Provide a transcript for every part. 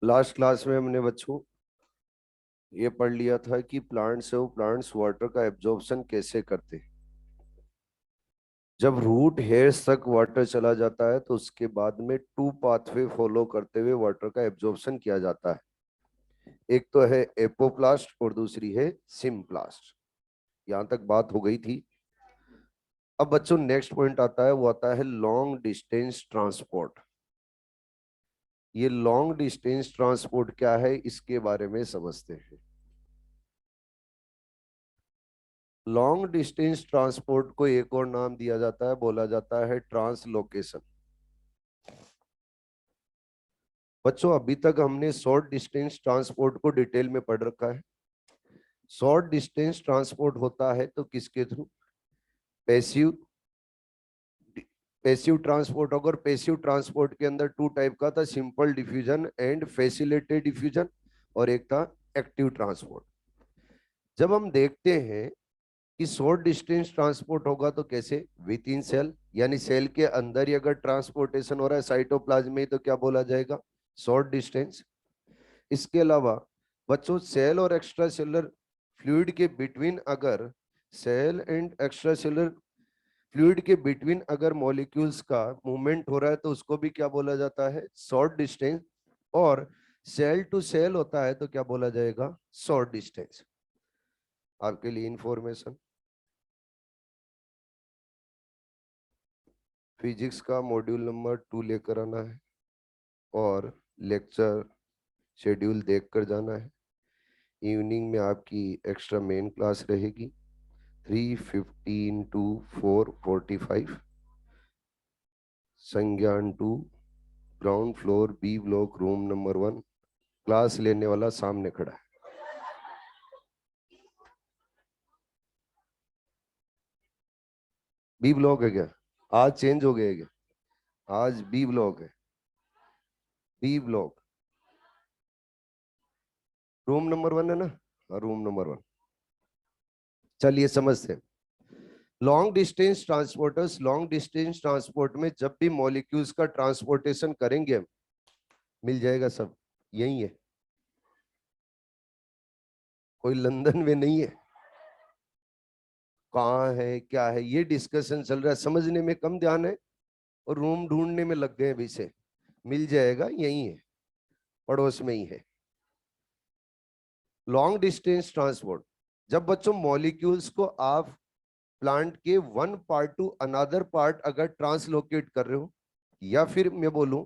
Last class में हमने बच्चों ये पढ़ लिया था कि प्लांट्स वाटर का एब्जॉर्प्शन कैसे करते हैं। जब रूट हेयर्स तक वाटर चला जाता है तो उसके बाद में टू पाथवे फॉलो करते हुए वाटर का एब्जॉर्प्शन किया जाता है। एक तो है एपोप्लास्ट और दूसरी है सिम्प्लास्ट। यहां तक बात हो गई थी। अब बच्चों नेक्स्ट पॉइंट आता है, वो आता है लॉन्ग डिस्टेंस ट्रांसपोर्ट। ये लॉन्ग डिस्टेंस ट्रांसपोर्ट क्या है इसके बारे में समझते हैं। लॉन्ग डिस्टेंस ट्रांसपोर्ट को एक और नाम दिया जाता है, बोला जाता है ट्रांसलोकेशन। बच्चों अभी तक हमने शॉर्ट डिस्टेंस ट्रांसपोर्ट को डिटेल में पढ़ रखा है। शॉर्ट डिस्टेंस ट्रांसपोर्ट होता है तो किसके थ्रू? Passive passive transport. अगर पैसिव ट्रांसपोर्ट के अंदर टू टाइप का था, simple diffusion and facilitated diffusion, और एक था एक्टिव ट्रांसपोर्ट। जब हम देखते हैं कि शॉर्ट डिस्टेंस ट्रांसपोर्ट होगा तो कैसे? विद इन सेल, यानी सेल के अंदर ही अगर ट्रांसपोर्टेशन हो रहा है साइटोप्लाज्म में, तो क्या बोला जाएगा? Short distance. इसके अलावा बच्चों सेल और एक्स्ट्रा सेलुलर फ्लूइड के बिटवीन अगर cell and extra cellular fluid के बिटवीन अगर मॉलिक्यूल्स का मूवमेंट हो रहा है तो उसको भी क्या बोला जाता है? Short distance. और सेल टू सेल होता है तो क्या बोला जाएगा? Short distance. आपके लिए इंफॉर्मेशन, फिजिक्स का मॉड्यूल नंबर 2 लेकर आना है और लेक्चर शेड्यूल देख कर जाना है। इवनिंग में आपकी एक्स्ट्रा मेन क्लास रहेगी 3:15 to 4:45। संज्ञान 2, ground floor, B block, room number 1। Class लेने वाला सामने खड़ा है। बी ब्लॉक है क्या? आज चेंज हो गया है क्या? आज बी ब्लॉक है। बी ब्लॉक रूम नंबर 1 है ना? हाँ, रूम नंबर 1। चलिए समझते हैं। Long distance transporters, long distance transport में जब भी मॉलिक्यूल्स का ट्रांसपोर्टेशन करेंगे हम, मिल जाएगा सब यही है। कोई लंदन में नहीं है। कहाँ है क्या है ये डिस्कशन चल रहा है, समझने में कम ध्यान है और रूम ढूंढने में लग गए अभी से। मिल जाएगा, यही है, पड़ोस में ही है। लॉन्ग डिस्टेंस ट्रांसपोर्ट, जब बच्चों मॉलिक्यूल्स को आप प्लांट के one part to another part अगर ट्रांसलोकेट कर रहे हो, या फिर मैं बोलूं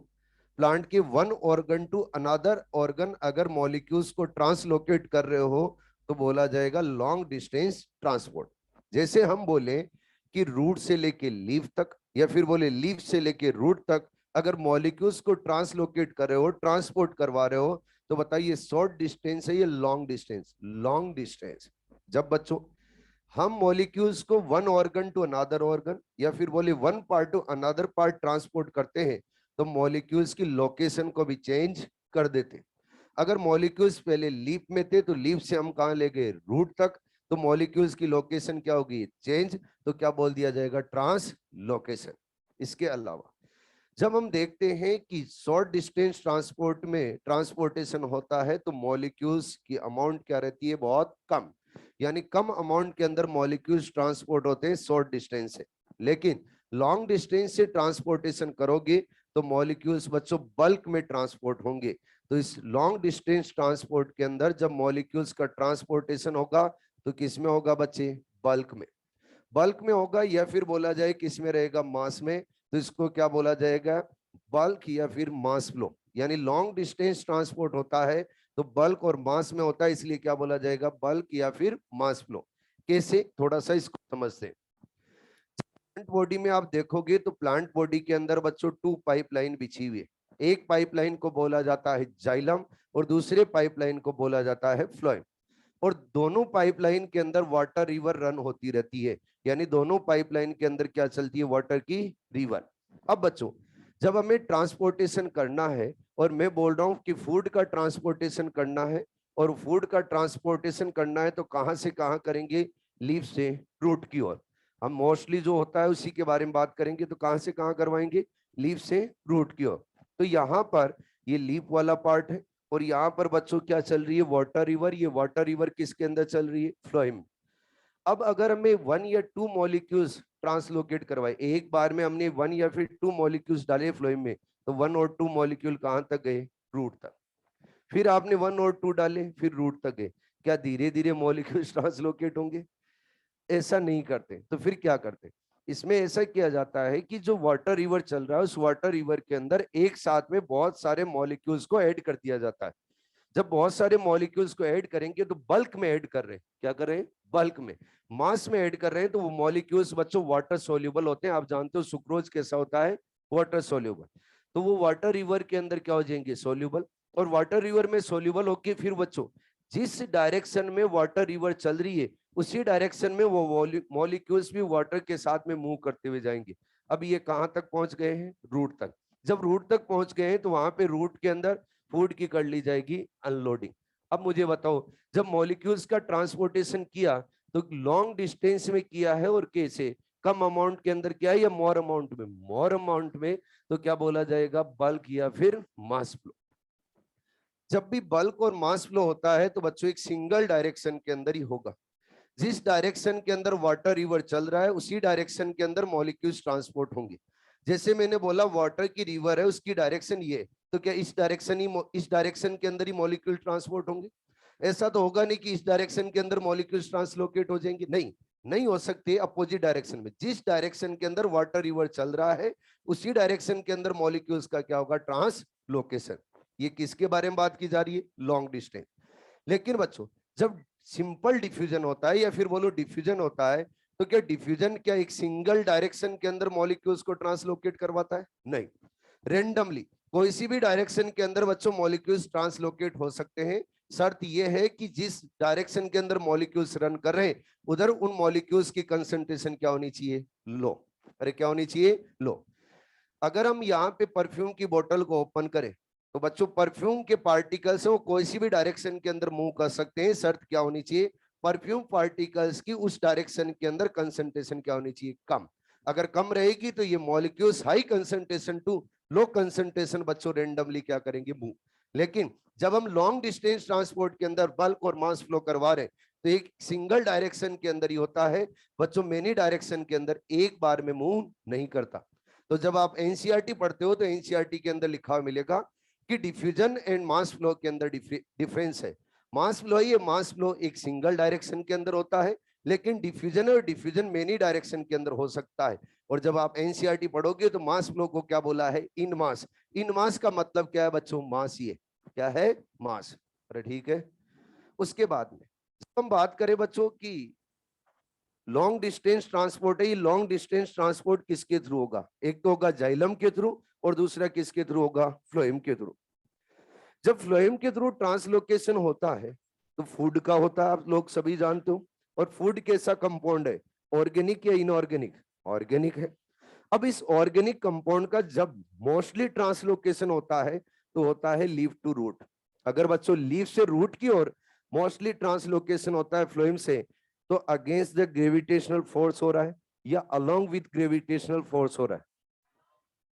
प्लांट के one organ to another organ अगर मॉलिक्यूल्स को ट्रांसलोकेट कर रहे हो, तो बोला जाएगा लॉन्ग डिस्टेंस ट्रांसपोर्ट। जैसे हम बोले कि रूट से लेके लीफ तक, या फिर बोले लीफ से लेके रूट तक अगर मॉलिक्यूल्स को ट्रांसलोकेट कर रहे हो, ट्रांसपोर्ट करवा रहे हो, तो बताइए शॉर्ट डिस्टेंस है ये लॉन्ग डिस्टेंस? Long distance. जब बच्चों हम मॉलिक्यूल्स को one organ to another organ, या फिर बोले one part to another part transport करते हैं, तो मॉलिक्यूल्स की लोकेशन को भी चेंज कर देते हैं। अगर मॉलिक्यूल्स पहले लीफ में थे तो लीफ से हम कहां ले गए? रूट तक। तो मॉलिक्यूल्स की लोकेशन क्या होगी? चेंज। तो क्या बोल दिया जाएगा? Translocation. इसके अलावा जब हम देखते हैं कि शॉर्ट डिस्टेंस ट्रांसपोर्ट में ट्रांसपोर्टेशन होता है तो मॉलिक्यूल्स की अमाउंट क्या रहती है? बहुत कम, यानी कम अमाउंट के अंदर मॉलिक्यूल्स ट्रांसपोर्ट होते हैं शॉर्ट डिस्टेंस से। लेकिन लॉन्ग डिस्टेंस से ट्रांसपोर्टेशन करोगे तो मॉलिक्यूल्स बच्चों बल्क में ट्रांसपोर्ट होंगे। तो इस लॉन्ग डिस्टेंस ट्रांसपोर्ट के अंदर जब मॉलिक्यूल्स का ट्रांसपोर्टेशन होगा तो किस में होगा बच्चे? बल्क में। बल्क में होगा, या फिर बोला जाए किस में रहेगा? मास में। तो इसको क्या बोला जाएगा? बल्क या फिर मास फ्लो। यानी लॉन्ग डिस्टेंस ट्रांसपोर्ट होता है तो बल्क और मास में होता है, इसलिए क्या बोला जाएगा? बल्क या फिर मास फ्लो। कैसे? थोड़ा सा इसको समझते हैं। प्लांट बॉडी में आप देखोगे तो प्लांट बॉडी के अंदर बच्चों टू पाइपलाइन बिछी हुई है। एक पाइपलाइन को बोला जाता है जाइलम और दूसरे पाइपलाइन को बोला जाता है फ्लोएम। और दोनों पाइपलाइन के अंदर वाटर रिवर रन होती रहती है, यानी दोनों पाइपलाइन के अंदर क्या चलती है? वाटर की रिवर। अब बच्चों जब हमें ट्रांसपोर्टेशन करना है, और मैं बोल रहा हूं कि फूड का ट्रांसपोर्टेशन करना है, और फूड का ट्रांसपोर्टेशन करना है तो कहां से कहां करेंगे? लीफ से रूट की ओर। हम मोस्टली जो होता है उसी के बारे में बात करेंगे, तो कहां से कहां करवाएंगे? लीफ से रूट की ओर। तो यहां पर ये लीफ वाला पार्ट है और यहाँ पर बच्चों क्या चल रही है, वाटर रिवर। ये वाटर रिवर किसके अंदर चल रही है, फ्लोएम। अब अगर हमें 1 या 2 मॉलिक्यूल्स ट्रांसलोकेट करवाए, एक बार में हमने 1 या फिर 2 मॉलिक्यूल्स डाले फ्लोएम में, तो 1 और 2 मॉलिक्यूल कहाँ तक गए, रूट तक। फिर आपने 1 और 2 डाले, फिर रूट तक गए। क्या धीरे धीरे मॉलिक्यूल्स ट्रांसलोकेट होंगे? ऐसा नहीं करते। तो फिर क्या करते, इसमें ऐसा किया जाता है कि जो वाटर रिवर चल रहा है, उस वाटर रिवर के अंदर एक साथ में बहुत सारे मॉलिक्यूल्स को ऐड कर दिया जाता है। जब बहुत सारे मॉलिक्यूल्स को ऐड करेंगे तो बल्क में ऐड कर रहे हैं, क्या कर रहे हैं, बल्क में, मास में ऐड कर रहे हैं, तो वो मॉलिक्यूल्स बच्चों वाटर सोल्यूबल होते हैं। आप जानते हो सुक्रोज कैसा होता है, वाटर सोल्यूबल। तो वो वाटर रिवर के अंदर क्या हो जाएंगे, सोल्यूबल। और वाटर रिवर में सोल्यूबल होके फिर बच्चों जिस डायरेक्शन में वाटर रिवर चल रही है, उसी डायरेक्शन में वो मॉलिक्यूल्स भी वाटर के साथ में मूव करते हुए जाएंगे। अब ये कहां तक पहुंच गए हैं, रूट तक। जब रूट तक पहुंच गए हैं तो वहां पे रूट के अंदर फूड की कर ली जाएगी अनलोडिंग। अब मुझे बताओ, जब मॉलिक्यूल्स का ट्रांसपोर्टेशन किया तो लॉन्ग डिस्टेंस में किया है और कैसे, कम अमाउंट के अंदर किया है या मोर अमाउंट में, मोर अमाउंट में, तो क्या बोला जाएगा, बल्क या फिर मास फ्लो। जब भी बल्क और मास फ्लो होता है तो बच्चों एक सिंगल डायरेक्शन के अंदर ही होगा। जिस डायरेक्शन के अंदर वाटर रिवर चल रहा है उसी डायरेक्शन के अंदर मॉलिक्यूल्स ट्रांसपोर्ट होंगे। जैसे मैंने बोला वाटर की रिवर है, उसकी डायरेक्शन ये, तो क्या इस डायरेक्शन के अंदर ही मॉलिक्यूल ट्रांसपोर्ट होंगे? ऐसा तो होगा नहीं कि इस डायरेक्शन के अंदर मॉलिक्यूल्स ट्रांसलोकेट हो जाएंगे, नहीं, नहीं हो सकते। अपोजिट डायरेक्शन में, जिस डायरेक्शन के अंदर वाटर रिवर चल रहा है उसी डायरेक्शन के अंदर मॉलिक्यूल्स का क्या होगा, ट्रांसलोकेशन। ये किसके बारे में बात की जा रही है, लॉन्ग डिस्टेंस। लेकिन बच्चों जब सिंपल डिफ्यूजन होता है या फिर बोलो डिफ्यूजन होता है, तो क्या डिफ्यूजन क्या एक सिंगल डायरेक्शन के अंदर मॉलिक्यूल्स को ट्रांसलोकेट करवाता है, नहीं, रेंडमली कोई सी भी डायरेक्शन के अंदर बच्चों मॉलिक्यूल्स ट्रांसलोकेट हो सकते हैं। शर्त यह है कि जिस डायरेक्शन के अंदर मॉलिक्यूल्स रन कर रहे हैं उधर उन मॉलिक्यूल्स की कंसंट्रेशन क्या होनी चाहिए, लो। अरे क्या होनी चाहिए, लो। अगर हम यहाँ पे परफ्यूम की बोतल को ओपन करें तो बच्चों परफ्यूम के पार्टिकल्स वो कोई सी भी डायरेक्शन के अंदर मूव कर सकते हैं। शर्त क्या होनी चाहिए, परफ्यूम पार्टिकल्स की उस डायरेक्शन के अंदर कंसंट्रेशन क्या होनी चाहिए, कम। अगर कम रहेगी तो ये molecules high concentration to low concentration बच्चों रेंडमली क्या करेंगे, मूव। लेकिन जब हम लॉन्ग डिस्टेंस ट्रांसपोर्ट के अंदर बल्क और मास फ्लो करवा रहे हैं तो एक सिंगल डायरेक्शन के अंदर ही होता है बच्चों, मेनी डायरेक्शन के अंदर एक बार में मूव नहीं करता। तो जब आप एनसीईआरटी पढ़ते हो तो एनसीईआरटी के अंदर लिखा हुआ मिलेगा कि डिफ्यूजन एंड मास फ्लो के अंदर डिफरेंस है। मास फ्लो ये मास फ्लो एक सिंगल डायरेक्शन के अंदर होता है, लेकिन डिफ्यूजन और डिफ्यूजन मेनी डायरेक्शन के अंदर हो सकता है। और जब आप एनसीईआरटी पढ़ोगे तो मास फ्लो को क्या बोला है, इन मास। इन मास का मतलब क्या है बच्चों, मास, ये क्या है, मास। अरे ठीक है। उसके बाद में हम बात करें बच्चों की लॉन्ग डिस्टेंस ट्रांसपोर्ट है, ये लॉन्ग डिस्टेंस ट्रांसपोर्ट किसके थ्रू होगा, एक तो होगा जाइलम के थ्रू और दूसरा किसके थ्रू होगा, फ्लोएम के थ्रू। जब फ्लोएम के थ्रू ट्रांसलोकेशन होता है तो फूड का होता है, आप लोग सभी जानते हो। और फूड कैसा कंपाउंड है, ऑर्गेनिक या इनऑर्गेनिक, ऑर्गेनिक है। अब इस ऑर्गेनिक कंपाउंड का जब मोस्टली ट्रांसलोकेशन होता है तो होता है लीफ टू रूट। अगर बच्चों लीफ से रूट की ओर मोस्टली ट्रांसलोकेशन होता है फ्लोएम से, तो अगेंस्ट द ग्रेविटेशनल फोर्स हो रहा है या अलोंग विद ग्रेविटेशनल फोर्स हो रहा है,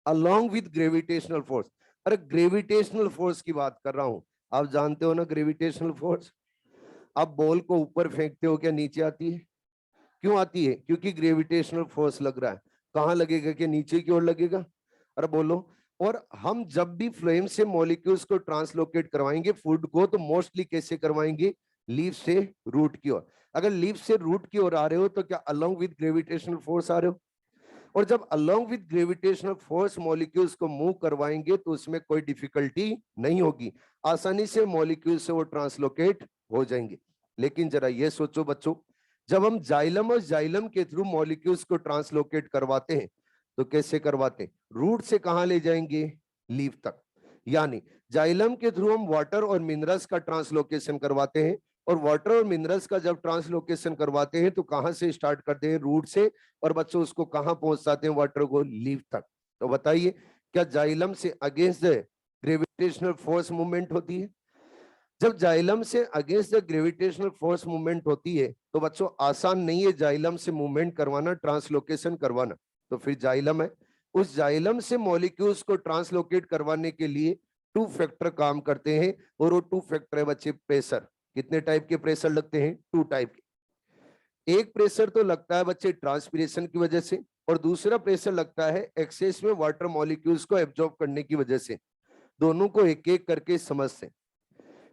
अलोंग विद ग्रेविटेशनल फोर्स। अरे ग्रेविटेशनल फोर्स की बात कर रहा हूं, आप जानते हो ना ग्रेविटेशनल फोर्स। आप बॉल को ऊपर फेंकते हो क्या नीचे आती है, क्यों आती है, क्योंकि ग्रेविटेशनल फोर्स लग रहा है। कहां लगेगा, कि नीचे की ओर लगेगा। अरे बोलो। और हम जब भी फ्लेम से मॉलिक्यूल्स को ट्रांसलोकेट करवाएंगे फूड को, तो मोस्टली कैसे करवाएंगे, लीफ से रूट की ओर। अगर लीफ से रूट की ओर आ रहे हो तो क्या अलोंग विद ग्रेविटेशनल फोर्स आ रहे हो। और जब along with gravitational force molecules को मूव करवाएंगे तो उसमें कोई डिफिकल्टी नहीं होगी, आसानी से मॉलिक्यूल से वो ट्रांसलोकेट हो जाएंगे। लेकिन जरा ये सोचो बच्चों, जब हम जाइलम और जाइलम के थ्रू मॉलिक्यूल्स को ट्रांसलोकेट करवाते हैं तो कैसे करवाते हैं, रूट से कहां ले जाएंगे, लीफ तक। यानी जाइलम के थ्रू हम वाटर और मिनरल्स का ट्रांसलोकेशन करवाते हैं, और वाटर और मिनरल्स का जब ट्रांसलोकेशन करवाते हैं तो कहां से स्टार्ट करते हैं, रूट से। और बच्चों उसको कहां पहुंचाते हैं, वाटर को लीफ तक। तो बताइए क्या जाइलम से against the gravitational force movement होती है। जब जाइलम से against the gravitational force movement होती है तो बच्चों आसान नहीं है जाइलम से मूवमेंट करवाना, ट्रांसलोकेशन करवाना। तो फिर जाइलम है, उस जाइलम से मॉलिक्यूल्स को ट्रांसलोकेट करवाने के लिए टू फैक्टर काम करते हैं, और वो टू फैक्टर है बच्चे प्रेशर। कितने टाइप के प्रेशर लगते हैं? टू टाइप के। एक प्रेशर तो लगता है बच्चे ट्रांसपीरेशन की वजह से, और दूसरा प्रेशर लगता है एक्सेस में वाटर मॉलिक्यूल्स को एब्जॉर्ब करने की वजह से। दोनों को एक एक करके समझते हैं।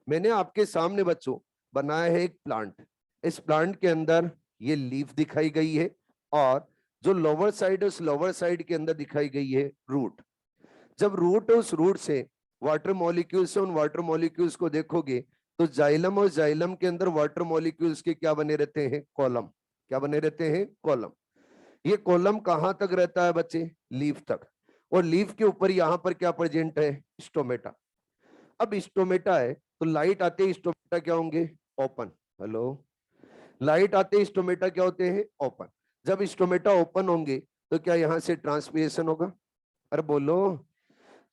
मैंने आपके सामने बच्चों बनाया है एक प्लांट। इस प्लांट के अंदर ये लीफ दिखाई गई है, और जो लोअर साइड है उस लोअर साइड के अंदर दिखाई गई है रूट। जब रूट है उस रूट से वाटर मॉलिक्यूल्स है, उन वाटर मॉलिक्यूल्स को देखोगे तो जाइलम, और जाइलम के अंदर वाटर मॉलिक्यूल्स के क्या बने रहते हैं? कॉलम। क्या बने रहते हैं? कॉलम। ये कॉलम कहां तक रहता है बच्चे? लीफ तक। और लीफ के ऊपर यहां पर क्या प्रेजेंट है? स्टोमेटा। अब स्टोमेटा है तो लाइट आते ही स्टोमेटा क्या होंगे? ओपन। हेलो, लाइट आते ही स्टोमेटा क्या होते हैं? ओपन। जब स्टोमेटा ओपन होंगे तो क्या यहां से ट्रांसपीरेशन होगा? अरे बोलो।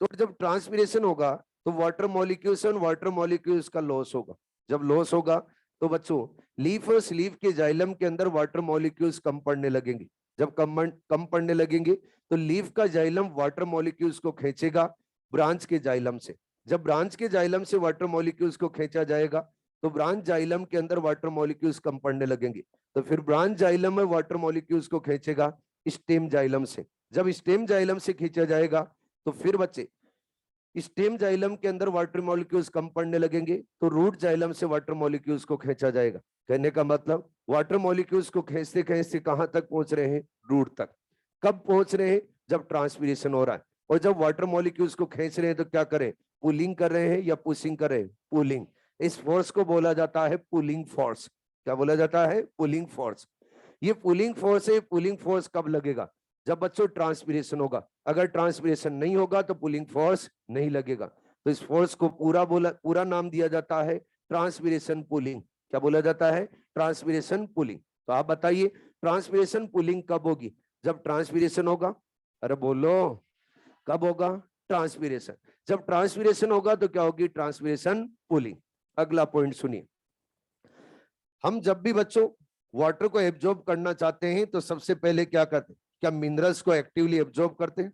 तो जब ट्रांसपीरेशन होगा तो वाटर मॉलिक्यूल्स और वाटर मॉलिक्यूल्स का लॉस होगा। जब लॉस होगा तो बच्चों लीफ और स्लीव के जाइलम के अंदर वाटर मॉलिक्यूल्स कम पड़ने लगेंगे। जब कम पड़ने लगेंगे तो लीफ का जाइलम वाटर मॉलिक्यूल्स को खींचेगा ब्रांच के जाइलम से। जब ब्रांच के जाइलम से वाटर मॉलिक्यूल्स को खींचा जाएगा तो ब्रांच जाइलम के अंदर वाटर मॉलिक्यूल्स कम पड़ने लगेंगे। तो फिर ब्रांच जाइलम में वाटर मॉलिक्यूल्स को खींचेगा स्टेम जाइलम से। जब स्टेम जाइलम से खींचा जाएगा तो फिर बच्चे स्टेम जाइलम के अंदर वाटर मॉलिक्यूल्स कम पड़ने लगेंगे, तो रूट जाइलम से वाटर मॉलिक्यूल्स को खींचा जाएगा। कहने का मतलब वाटर मॉलिक्यूल्स को खींचते खींचते कहां तक पहुंच रहे हैं? रूट तक। कब पहुंच रहे हैं? जब ट्रांसपीरेशन हो रहा है। और जब वाटर मॉलिक्यूल्स को खींच रहे हैं तो क्या करें? पुलिंग कर रहे हैं या पुशिंग कर रहे हैं? पुलिंग। इस फोर्स को बोला जाता है पुलिंग फोर्स। क्या बोला जाता है? Pulling force. ये पुलिंग फोर्स है। पुलिंग फोर्स कब लगेगा? जब बच्चों ट्रांसपीरेशन होगा। अगर ट्रांसपीरेशन नहीं होगा तो पुलिंग फोर्स नहीं लगेगा। तो इस फोर्स को पूरा नाम दिया जाता है ट्रांसपीरेशन पुलिंग। क्या बोला जाता है? Transpiration pulling. तो आप बताइए ट्रांसपीरेशन पुलिंग कब होगी? जब ट्रांसपीरेशन होगा। अरे बोलो, कब होगा? ट्रांसपीरेशन। जब ट्रांसपीरेशन होगा तो क्या होगी? Transpiration pulling. अगला पॉइंट सुनिए। हम जब भी बच्चों वाटर को एब्जॉर्ब करना चाहते हैं तो सबसे पहले क्या करते हैं? क्या मिनरल्स को एक्टिवली एब्जॉर्ब करते हैं?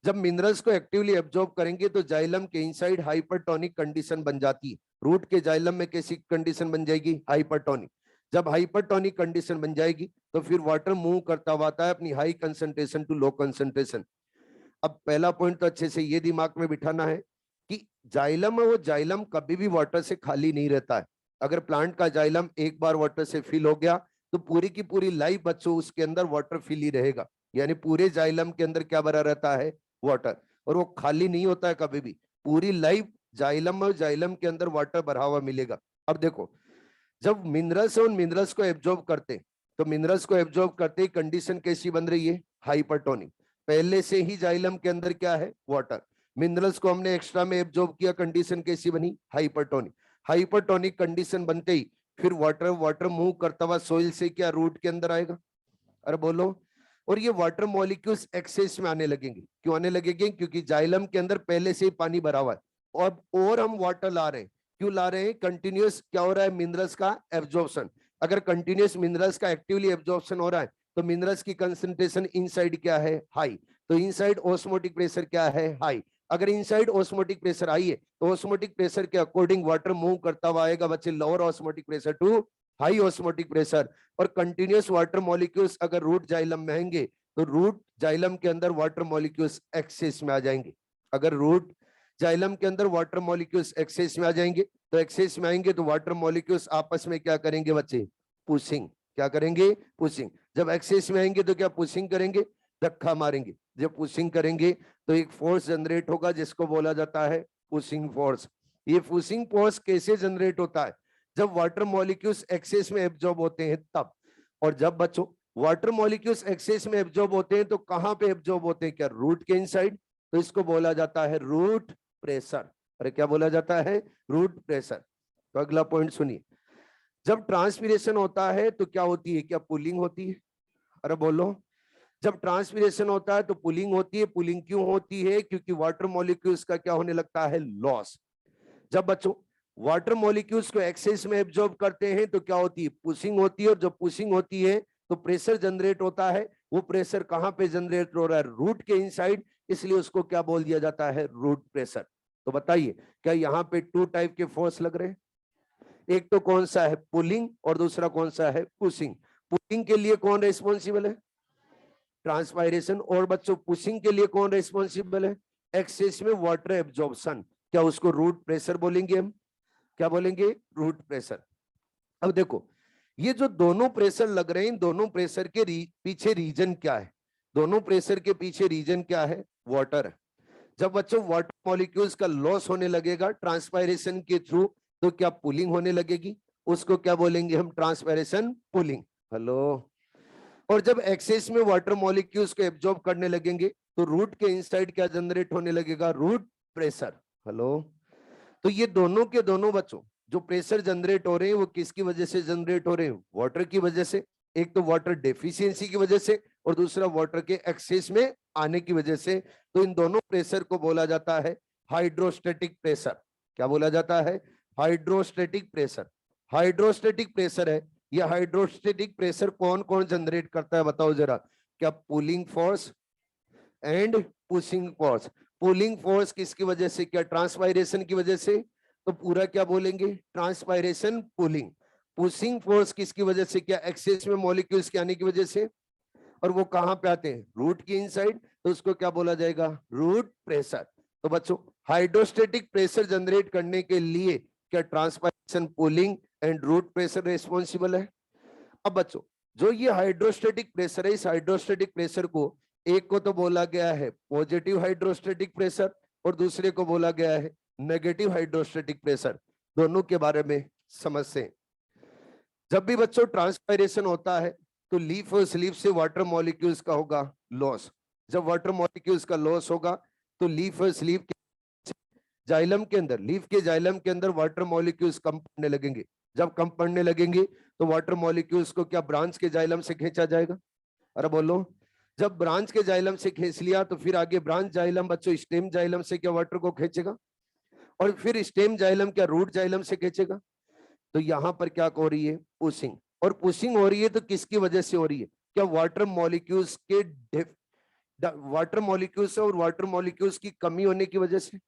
जब मिनरल्स को एक्टिवली एब्जॉर्ब करेंगे तो जाइलम के इनसाइड हाइपरटोनिक कंडीशन बन जाती है। रूट के जाइलम में कैसी कंडीशन बन जाएगी? हाइपरटोनिक। जब हाइपरटोनिक कंडीशन बन जाएगी तो फिर वाटर मूव करता हुआ आता है अपनी high concentration to low concentration. अब पहला पॉइंट तो अच्छे से ये दिमाग में बिठाना है कि जाइलम है, वो जाइलम कभी भी वाटर से खाली नहीं रहता है। अगर प्लांट का जाइलम एक बार वाटर से फिल हो गया तो पूरी की पूरी लाइफ बच्चों उसके अंदर वाटर फिल ही रहेगा। यानी पूरे जाइलम के अंदर क्या भरा रहता है? वाटर। और वो खाली नहीं होता है कभी भी। पूरी लाइफ जाइलम और जाइलम के अंदर वाटर भरा हुआ मिलेगा। अब देखो, जब मिनरल्स और मिनरल्स को एब्जॉर्ब करते तो मिनरल्स को एब्जॉर्ब करते ही कंडीशन कैसी बन रही है? हाइपरटोनिक। पहले से ही जाइलम के अंदर क्या है? वाटर। मिनरल्स को हमने एक्स्ट्रा में एब्जॉर्ब किया, कंडीशन कैसी बनी? हाइपरटोनिक। हाइपरटोनिक कंडीशन बनते ही फिर वाटर वाटर मूव करता हुआ सोइल से क्या रूट के अंदर आएगा? अरे बोलो। और ये वाटर मॉलिक्यूल्स एक्सेस में आने लगेंगे। क्यों आने लगेंगे? क्योंकि जाइलम के अंदर पहले से ही पानी भरा हुआ है, और हम वाटर ला रहे हैं। क्यों ला रहे हैं? कंटिन्यूअस क्या हो रहा है? मिनरल्स का एब्जॉर्प्शन। अगर कंटिन्यूअस मिनरल्स का एक्टिवली एब्जॉर्प्शन हो रहा है तो मिनरल्स की कंसंट्रेशन इनसाइड क्या है? हाई। तो इनसाइड ऑस्मोटिक प्रेशर क्या है? हाई। अगर इनसाइड ऑस्मोटिक प्रेशर हाई है तो ऑस्मोटिक प्रेशर के अकॉर्डिंग वाटर मूव करता हुआ आएगा बच्चे lower osmotic pressure to high osmotic pressure. और कंटिन्यूअस वाटर मॉलिक्यूल्स अगर रूट जाइलम में आएंगे तो रूट जाइलम के अंदर वाटर मॉलिक्यूल्स एक्सेस में आ जाएंगे। अगर रूट जाइलम के अंदर वाटर मॉलिक्यूल्स एक्सेस में आ जाएंगे तो एक्सेस में आएंगे तो वाटर मॉलिक्यूल्स आपस में क्या करेंगे बच्चे? पुशिंग। क्या करेंगे? पुशिंग। जब एक्सेस में आएंगे तो क्या पुशिंग करेंगे? धक्का मारेंगे। जब पुशिंग करेंगे तो एक फोर्स जनरेट होगा जिसको बोला जाता है पुशिंग फोर्स। ये पुशिंग फोर्स कैसे जनरेट होता है? जब वाटर मॉलिक्यूल्स एक्सेस में एब्जॉर्ब होते हैं तब। और जब बच्चों वाटर मॉलिक्यूल्स एक्सेस में एब्जॉर्ब होते हैं तो कहां पे एब्जॉर्ब होते हैं? क्या रूट के इनसाइड? तो इसको बोला जाता है रूट प्रेशर। अरे क्या बोला जाता है? Root pressure. तो अगला पॉइंट सुनिए। जब ट्रांसपीरेशन होता है तो क्या होती है? क्या पुलिंग होती है? अरे बोलो। जब ट्रांसपीरेशन होता है तो पुलिंग होती है। पुलिंग क्यों होती है? क्योंकि वाटर मॉलिक्यूल्स का क्या होने लगता है? लॉस। जब बच्चों वाटर मॉलिक्यूल्स को एक्सेस में एब्जॉर्ब करते हैं तो क्या होती है? पुशिंग होती है। और जब पुशिंग होती है तो प्रेशर जनरेट होता है। वो प्रेशर कहां पे जनरेट हो रहा है? रूट के इनसाइड। इसलिए उसको क्या बोल दिया जाता है? Root pressure. तो बताइए क्या यहाँ पे 2 टाइप के फोर्स लग रहे हैं? एक तो कौन सा है पुलिंग और दूसरा कौन सा है पुशिंग। पुलिंग के लिए कौन रेस्पॉन्सिबल है? ट्रांसपायरेशन। और बच्चों पुशिंग के लिए कौन रेस्पॉन्सिबल है? एक्सेस में वाटर एब्जॉर्प्शन। क्या उसको रूट प्रेशर बोलेंगे हम? क्या बोलेंगे? Root pressure. अब देखो ये जो दोनों प्रेशर लग रहे हैं, इन दोनों प्रेशर के पीछे रीजन क्या है? दोनों प्रेशर के पीछे रीजन क्या है? वाटर है। जब बच्चों वाटर मॉलिक्यूल्स का लॉस होने लगेगा ट्रांसपायरेशन के थ्रू, तो क्या पुलिंग होने लगेगी? उसको क्या बोलेंगे हम? Transpiration pulling. हेलो। और जब एक्सेस में वाटर मॉलिक्यूल्स को एब्जॉर्ब करने लगेंगे तो रूट के इनसाइड क्या जनरेट होने लगेगा? Root pressure. हेलो। तो ये दोनों के दोनों बच्चों जो प्रेशर जनरेट हो रहे हैं वो किसकी वजह से जनरेट हो रहे हैं? वाटर की वजह से। एक तो वाटर डेफिशिएंसी की वजह से और दूसरा वाटर के एक्सेस में आने की वजह से। तो इन दोनों प्रेशर को बोला जाता है हाइड्रोस्टेटिक प्रेशर। क्या बोला जाता है? Hydrostatic pressure. हाइड्रोस्टेटिक प्रेशर है। यह हाइड्रोस्टेटिक प्रेशर कौन कौन जनरेट करता है बताओ जरा? क्या pulling force and pushing force. Pulling force किसकी वजह से? क्या ट्रांसपायरेशन की वजह से? तो पूरा क्या बोलेंगे? Transpiration pulling. पुशिंग फोर्स किसकी वजह से? क्या एक्सेस में मॉलिक्यूल्स के आने की वजह से। और वो कहां पे आते हैं? रूट की इनसाइड। तो उसको क्या बोला जाएगा? Root pressure. तो बच्चों हाइड्रोस्टेटिक प्रेशर जनरेट करने के लिए क्या transpiration pulling and root pressure responsible है? अब बच्चों जो ये हाइड्रोस्टेटिक प्रेशर है, इस हाइड्रोस्टेटिक प्रेशर को एक को तो बोला गया है पॉजिटिव हाइड्रोस्टेटिक प्रेशर और दूसरे को बोला गया है नेगेटिव हाइड्रोस्टेटिक प्रेशर। दोनों के बारे में समझते हैं। जब भी बच्चों ट्रांसपायरेशन होता है तो लीफ और स्लीव से वाटर मॉलिक्यूल्स का होगा लॉस। जब वाटर मॉलिक्यूल्स का लॉस होगा तो लीफ और स्लीव के जाइलम के अंदर, लीफ के जाइलम के अंदर वाटर मॉलिक्यूल्स कम पड़ने लगेंगे। जब कम पड़ने लगेंगे तो वाटर मॉलिक्यूल्स को क्या ब्रांच के जाइलम से खींचा जाएगा? अरे बोलो। जब ब्रांच के जाइलम से खींच लिया तो फिर आगे ब्रांच जाइलम बच्चों स्टेम जाइलम से क्या वाटर को खींचेगा? और फिर स्टेम जाइलम क्या रूट जाइलम से खींचेगा? तो यहां पर क्या हो रही है? पुशिंग। और पुशिंग हो रही है तो किसकी वजह से हो रही है? क्या वाटर मॉलिक्यूल्स के वाटर मॉलिक्यूल्स और वाटर मॉलिक्यूल्स की कमी होने की वजह से,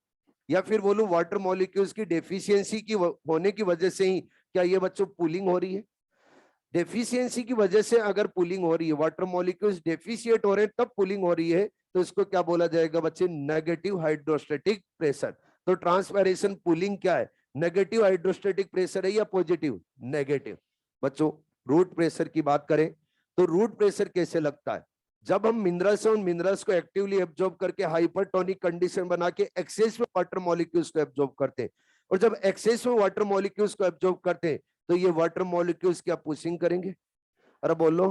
या फिर बोलूं वाटर मॉलिक्यूल्स की डेफिशिएंसी की होने की वजह से ही क्या ये बच्चों पुलिंग हो रही है? डेफिशिएंसी की वजह से अगर पुलिंग हो रही है, वाटर मॉलिक्यूल्स डेफिशिएट हो रहे हैं तब पुलिंग हो रही है, तो इसको क्या बोला जाएगा बच्चे? Negative hydrostatic pressure. तो ट्रांसपायरेशन पुलिंग क्या है? नेगेटिव हाइड्रोस्टेटिक प्रेशर है या पॉजिटिव? नेगेटिव। बच्चों रूट प्रेशर की बात करें तो रूट प्रेशर कैसे लगता है? जब हम मिनरल्स और मिनरल्स को एक्टिवली एब्जॉर्ब करके हाइपरटोनिक कंडीशन बना के एक्सेस में वाटर मॉलिक्यूल्स को एब्जॉर्ब करते हैं, और जब एक्सेस में वाटर मॉलिक्यूल्स को एब्जॉर्ब करते हैं तो ये वाटर मॉलिक्यूल्स क्या पुशिंग करेंगे? अरे बोलो।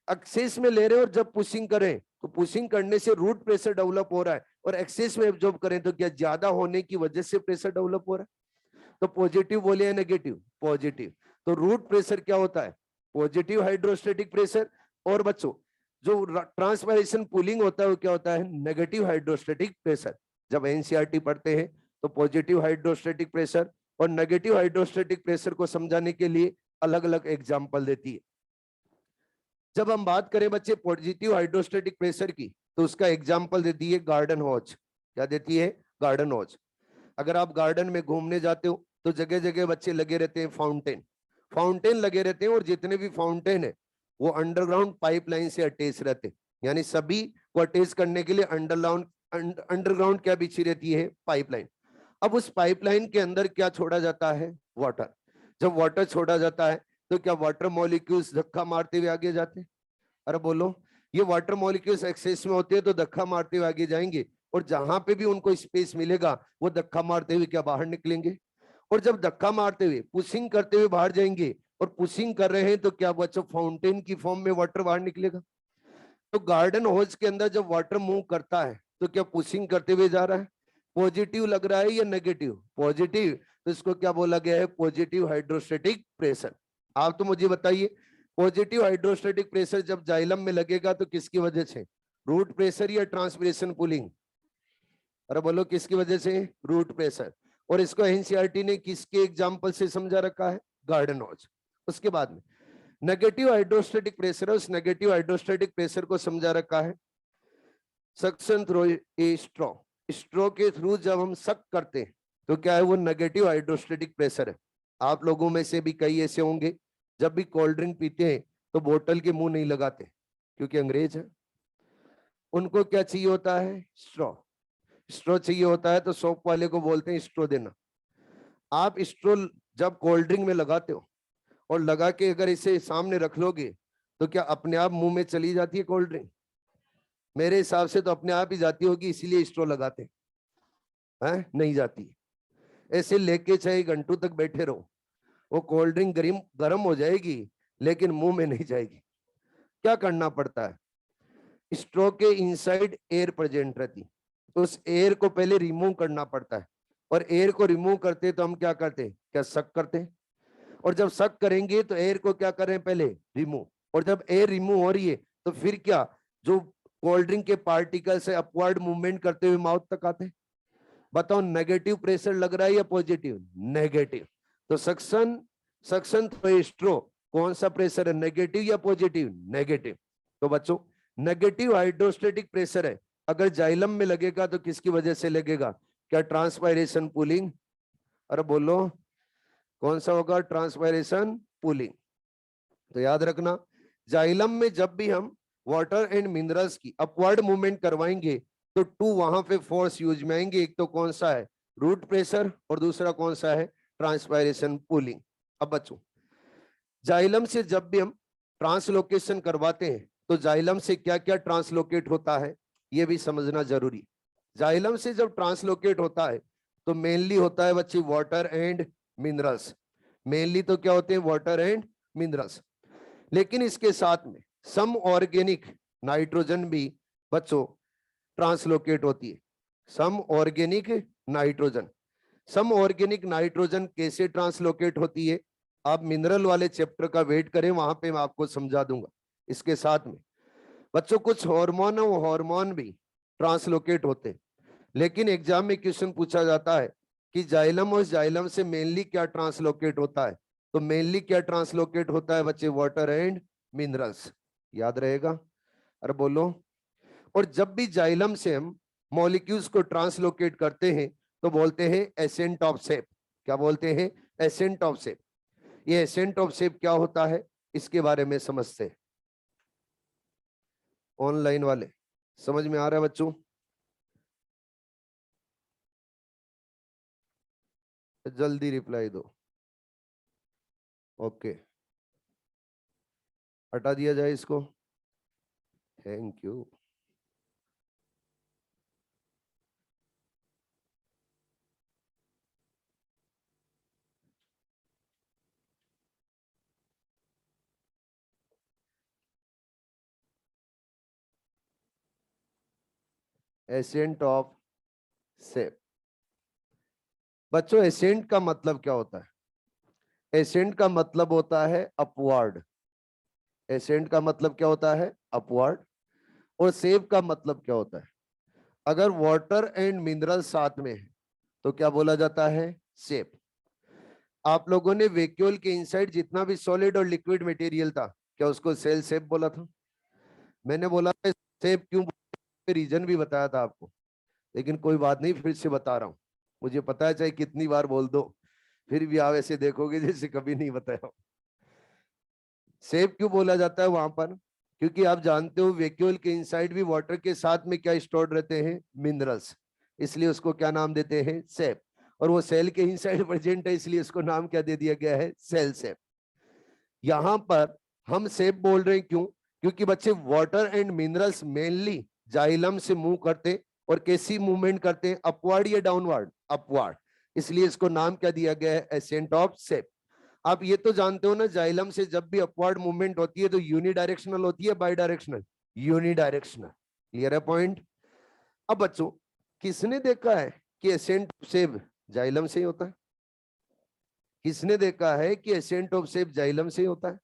एक्सेस में ले रहे हैं और जब पुशिंग करें तो पुशिंग करने से रूट प्रेशर डेवलप हो रहा है, और एक्सेस में एब्जॉर्ब करें तो क्या ज्यादा होने की वजह से प्रेशर डेवलप हो रहा है? तो पॉजिटिव बोले या नेगेटिव? पॉजिटिव। तो रूट प्रेशर क्या होता है? Positive hydrostatic pressure. और बच्चों जो ट्रांसपायरेशन पुलिंग होता है वो क्या होता है? Negative hydrostatic pressure. जब एनसीईआरटी पढ़ते हैं तो पॉजिटिव हाइड्रोस्टेटिक प्रेशर और नेगेटिव हाइड्रोस्टेटिक प्रेशर को समझाने के लिए अलग अलग एग्जाम्पल देती है। जब हम बात करें बच्चे पॉजिटिव हाइड्रोस्टेटिक प्रेशर की तो उसका एग्जाम्पल देती है गार्डन हॉज। क्या देती है? Garden hose. अगर आप गार्डन में घूमने जाते हो तो जगह जगह बच्चे लगे रहते हैं फाउंटेन। फाउंटेन लगे रहते हैं और जितने भी फाउंटेन है वो अंडरग्राउंड पाइपलाइन से अटैच रहते हैं। यानी सभी को अटैच करने के लिए अंडरग्राउंड क्या बिछी रहती है? पाइपलाइन। अब उस पाइपलाइन के अंदर क्या छोड़ा जाता है? वाटर। जब वाटर छोड़ा जाता है तो क्या वाटर मॉलिक्यूल्स धक्का मारते हुए आगे जाते हैं? अरे बोलो। ये वाटर मॉलिक्यूल्स एक्सेस में होते हैं तो धक्का मारते हुए आगे जाएंगे, और जहां पे भी उनको स्पेस मिलेगा वो धक्का मारते हुए क्या बाहर निकलेंगे? और जब धक्का मारते हुए पुशिंग करते हुए बाहर जाएंगे, और पुशिंग कर रहे हैं तो क्या बच्चों फाउंटेन की फॉर्म में वाटर बाहर निकलेगा? तो गार्डन होज के अंदर जब वाटर मूव करता है तो क्या पुशिंग करते हुए जा रहा है? पॉजिटिव लग रहा है या नेगेटिव? पॉजिटिव। तो इसको क्या बोला गया है? Positive hydrostatic pressure. आप तो मुझे बताइए पॉजिटिव हाइड्रोस्टेटिक प्रेशर जब जाइलम में लगेगा तो किसकी वजह से? रूट प्रेशर या ट्रांसपिरेशन पुलिंग? अरे बोलो किसकी वजह से? Root pressure. और इसको एनसीईआरटी ने किसके एग्जांपल से समझा रखा है? Garden hose. उसके बाद में नेगेटिव हाइड्रोस्टेटिक प्रेशर है, उस नेगेटिव हाइड्रोस्टेटिक प्रेशर को समझा रखा है सक्शन थ्रू ए स्ट्रॉ। स्ट्रो के थ्रू जब हम सक करते हैं तो क्या है, वो नेगेटिव हाइड्रोस्टेटिक प्रेशर है। आप लोगों में से भी कई ऐसे होंगे जब भी कोल्ड ड्रिंक पीते हैं तो बोतल के मुंह नहीं लगाते, क्योंकि अंग्रेज है। उनको क्या चाहिए होता है, स्ट्रॉ। स्ट्रॉ चाहिए होता है तो शॉप वाले को बोलते हैं स्ट्रॉ देना। आप स्ट्रॉ जब कोल्ड ड्रिंक में लगाते हो और लगा के अगर इसे सामने रख लोगे तो क्या अपने आप मुंह में चली जाती है कोल्ड ड्रिंक? मेरे हिसाब से तो अपने आप ही जाती होगी, इसीलिए स्ट्रॉ लगाते हैं, नहीं जाती। ऐसे लेके चाहे घंटों तक बैठे रहो, वो कोल्ड ड्रिंक गर्म हो जाएगी लेकिन मुंह में नहीं जाएगी। क्या करना पड़ता है, स्ट्रो के इनसाइड एयर प्रेजेंट रहती, तो उस एयर को पहले रिमूव करना पड़ता है। और एयर को रिमूव करते तो हम क्या करते, क्या सक करते। और जब सक करेंगे तो एयर को क्या करें, पहले रिमूव। और जब एयर रिमूव हो रही है तो फिर क्या, जो कोल्ड ड्रिंक के पार्टिकल्स है अपवर्ड मूवमेंट करते हुए माउथ तक आते हैं। बताओ नेगेटिव प्रेशर लग रहा है या पॉजिटिव? नेगेटिव। तो सक्शन, सक्शन तो स्ट्रो कौन सा प्रेशर है, नेगेटिव या पॉजिटिव? नेगेटिव। तो बच्चों नेगेटिव हाइड्रोस्टेटिक प्रेशर है, अगर जाइलम में लगेगा तो किसकी वजह से लगेगा, क्या ट्रांसपायरेशन पुलिंग? अरे बोलो कौन सा होगा, ट्रांसपायरेशन पुलिंग। तो याद रखना, जाइलम में जब भी हम वाटर एंड मिनरल्स की अपवर्ड मूवमेंट करवाएंगे तो टू वहां पे फोर्स यूज में आएंगे, एक तो कौन सा है, रूट प्रेशर, और दूसरा कौन सा है, ट्रांसपायरेशन पुलिंग। अब बच्चों जाइलम से जब भी हम ट्रांसलोकेशन करवाते हैं तो जाइलम से क्या क्या ट्रांसलोकेट होता है ये भी समझना जरूरी। जाइलम से जब ट्रांसलोकेट होता है तो मेनली होता है बच्चे वाटर एंड मिनरल्स। मेनली तो क्या होते हैं, वाटर एंड मिनरल्स। लेकिन इसके साथ में सम ऑर्गेनिक नाइट्रोजन भी बच्चों ट्रांसलोकेट होती है। Some organic nitrogen, some organic nitrogen कैसे ट्रांसलोकेट होती है, आप मिनरल वाले चैप्टर का वेट करें, वहां पे मैं आपको समझा दूंगा। इसके साथ में बच्चों कुछ हार्मोन और हार्मोन भी ट्रांसलोकेट होते हैं। लेकिन एग्जाम में क्वेश्चन पूछा जाता है कि जाइलम और जाइलम से मेनली क्या ट्रांसलोकेट होता है, तो मेनली क्या ट्रांसलोकेट होता है बच्चे, वाटर एंड मिनरल्स। याद रहेगा, अरे बोलो। और जब भी जाइलम से हम मॉलिक्यूल्स को ट्रांसलोकेट करते हैं तो बोलते हैं एसेंट ऑफ शेप। क्या बोलते हैं, एसेंट ऑफ शेप। ये एसेंट ऑफ शेप क्या होता है इसके बारे में समझते हैं। ऑनलाइन वाले समझ में आ रहा है बच्चों? जल्दी रिप्लाई दो। ओके, हटा दिया जाए इसको। Thank you. Ascent of shape. बच्चों एसेंट का मतलब क्या होता है, एसेंट का मतलब होता है अपवर्ड। एसेंट का मतलब क्या होता है, अपवर्ड। और शेप का मतलब क्या होता है, अगर वाटर एंड मिनरल साथ में है तो क्या बोला जाता है, शेप। आप लोगों ने वैक्यूल के इनसाइड जितना भी सॉलिड और लिक्विड मटेरियल था, क्या उसको सेल शेप बोला था? मैंने बोला था शेप क्यों, रीजन भी बताया था आपको, लेकिन कोई बात नहीं, फिर से बता रहा हूं। मुझे पता है चाहे कितनी बार बोल दो फिर भी आप ऐसे देखोगे जैसे कभी नहीं बताया। शेप क्यों बोला जाता है वहां पर, क्योंकि आप जानते हो वैक्यूल के इनसाइड भी वाटर के साथ में क्या स्टोर्ड रहते हैं, मिनरल्स। इसलिए उसको क्या नाम देते हैं, शेप। और वो सेल के इनसाइड प्रेजेंट है इसलिए उसको नाम क्या दे दिया गया है, सेल शेप। यहां पर हम शेप बोल रहे हैं क्यों, क्योंकि बच्चे water and minerals mainly xylem से मूव करते, और कैसी मूवमेंट करते हैं, अपवर्ड या डाउनवर्ड, अपवर्ड। इसलिए इसको नाम क्या दिया गया है, एसेंट ऑफ शेप। आप ये तो जानते हो ना, जाइलम से जब भी अपवर्ड मूवमेंट होती है तो यूनिडायरेक्शनल होती है, बाई डायरेक्शनल, यूनिडायरेक्शनल। क्लियर है पॉइंट? अब बच्चों किसने देखा है कि एसेंट ऑफ शेप जाइलम से ही होता है? किसने देखा है कि एसेंट ऑफ शेप जाइलम से ही होता है?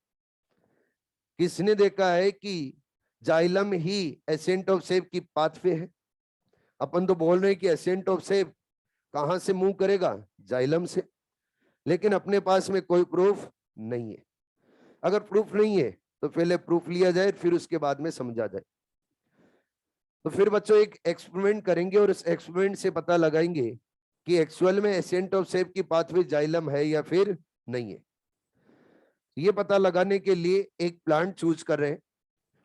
किसने देखा है कि xylem he ascent of shape की पाथवे है? अपन तो बोल रहे हैं कि एसेंट ऑफ शेप कहां से मूव करेगा, जाइलम से। लेकिन अपने पास में कोई प्रूफ नहीं है। अगर प्रूफ नहीं है तो पहले प्रूफ लिया जाए फिर उसके बाद में समझा जाए। तो फिर बच्चों एक एक्सपेरिमेंट करेंगे और इस एक्सपेरिमेंट से पता लगाएंगे कि एक्चुअल में एसेंट ऑफ सेप की पाथवे जाइलम है या फिर नहीं है। ये पता लगाने के लिए एक प्लांट चूज कर रहे हैं।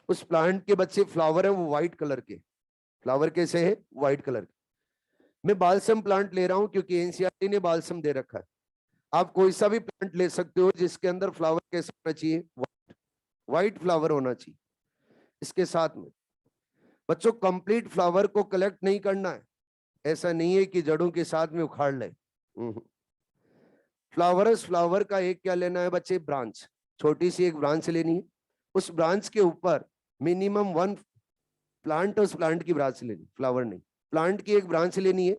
उस प्लांट के बच्चे फ्लावर है वो व्हाइट कलर के, फ्लावर कैसे है, व्हाइट कलर के। मैं बालसम प्लांट ले रहा हूं क्योंकि एनसीईआरटी ने बालसम दे रखा है। आप कोई सा भी प्लांट ले सकते हो जिसके अंदर फ्लावर कैसा होना चाहिए, व्हाइट, व्हाइट फ्लावर होना चाहिए। इसके साथ में बच्चों कंप्लीट फ्लावर को कलेक्ट नहीं करना है, ऐसा नहीं है कि जड़ों के साथ में उखाड़ ले। फ्लावर का एक क्या लेना है बच्चे, ब्रांच, छोटी सी एक ब्रांच लेनी है। उस ब्रांच के ऊपर मिनिमम 1 प्लांट, उस प्लांट की ब्रांच लेनी, फ्लावर नहीं, प्लांट की एक ब्रांच लेनी है।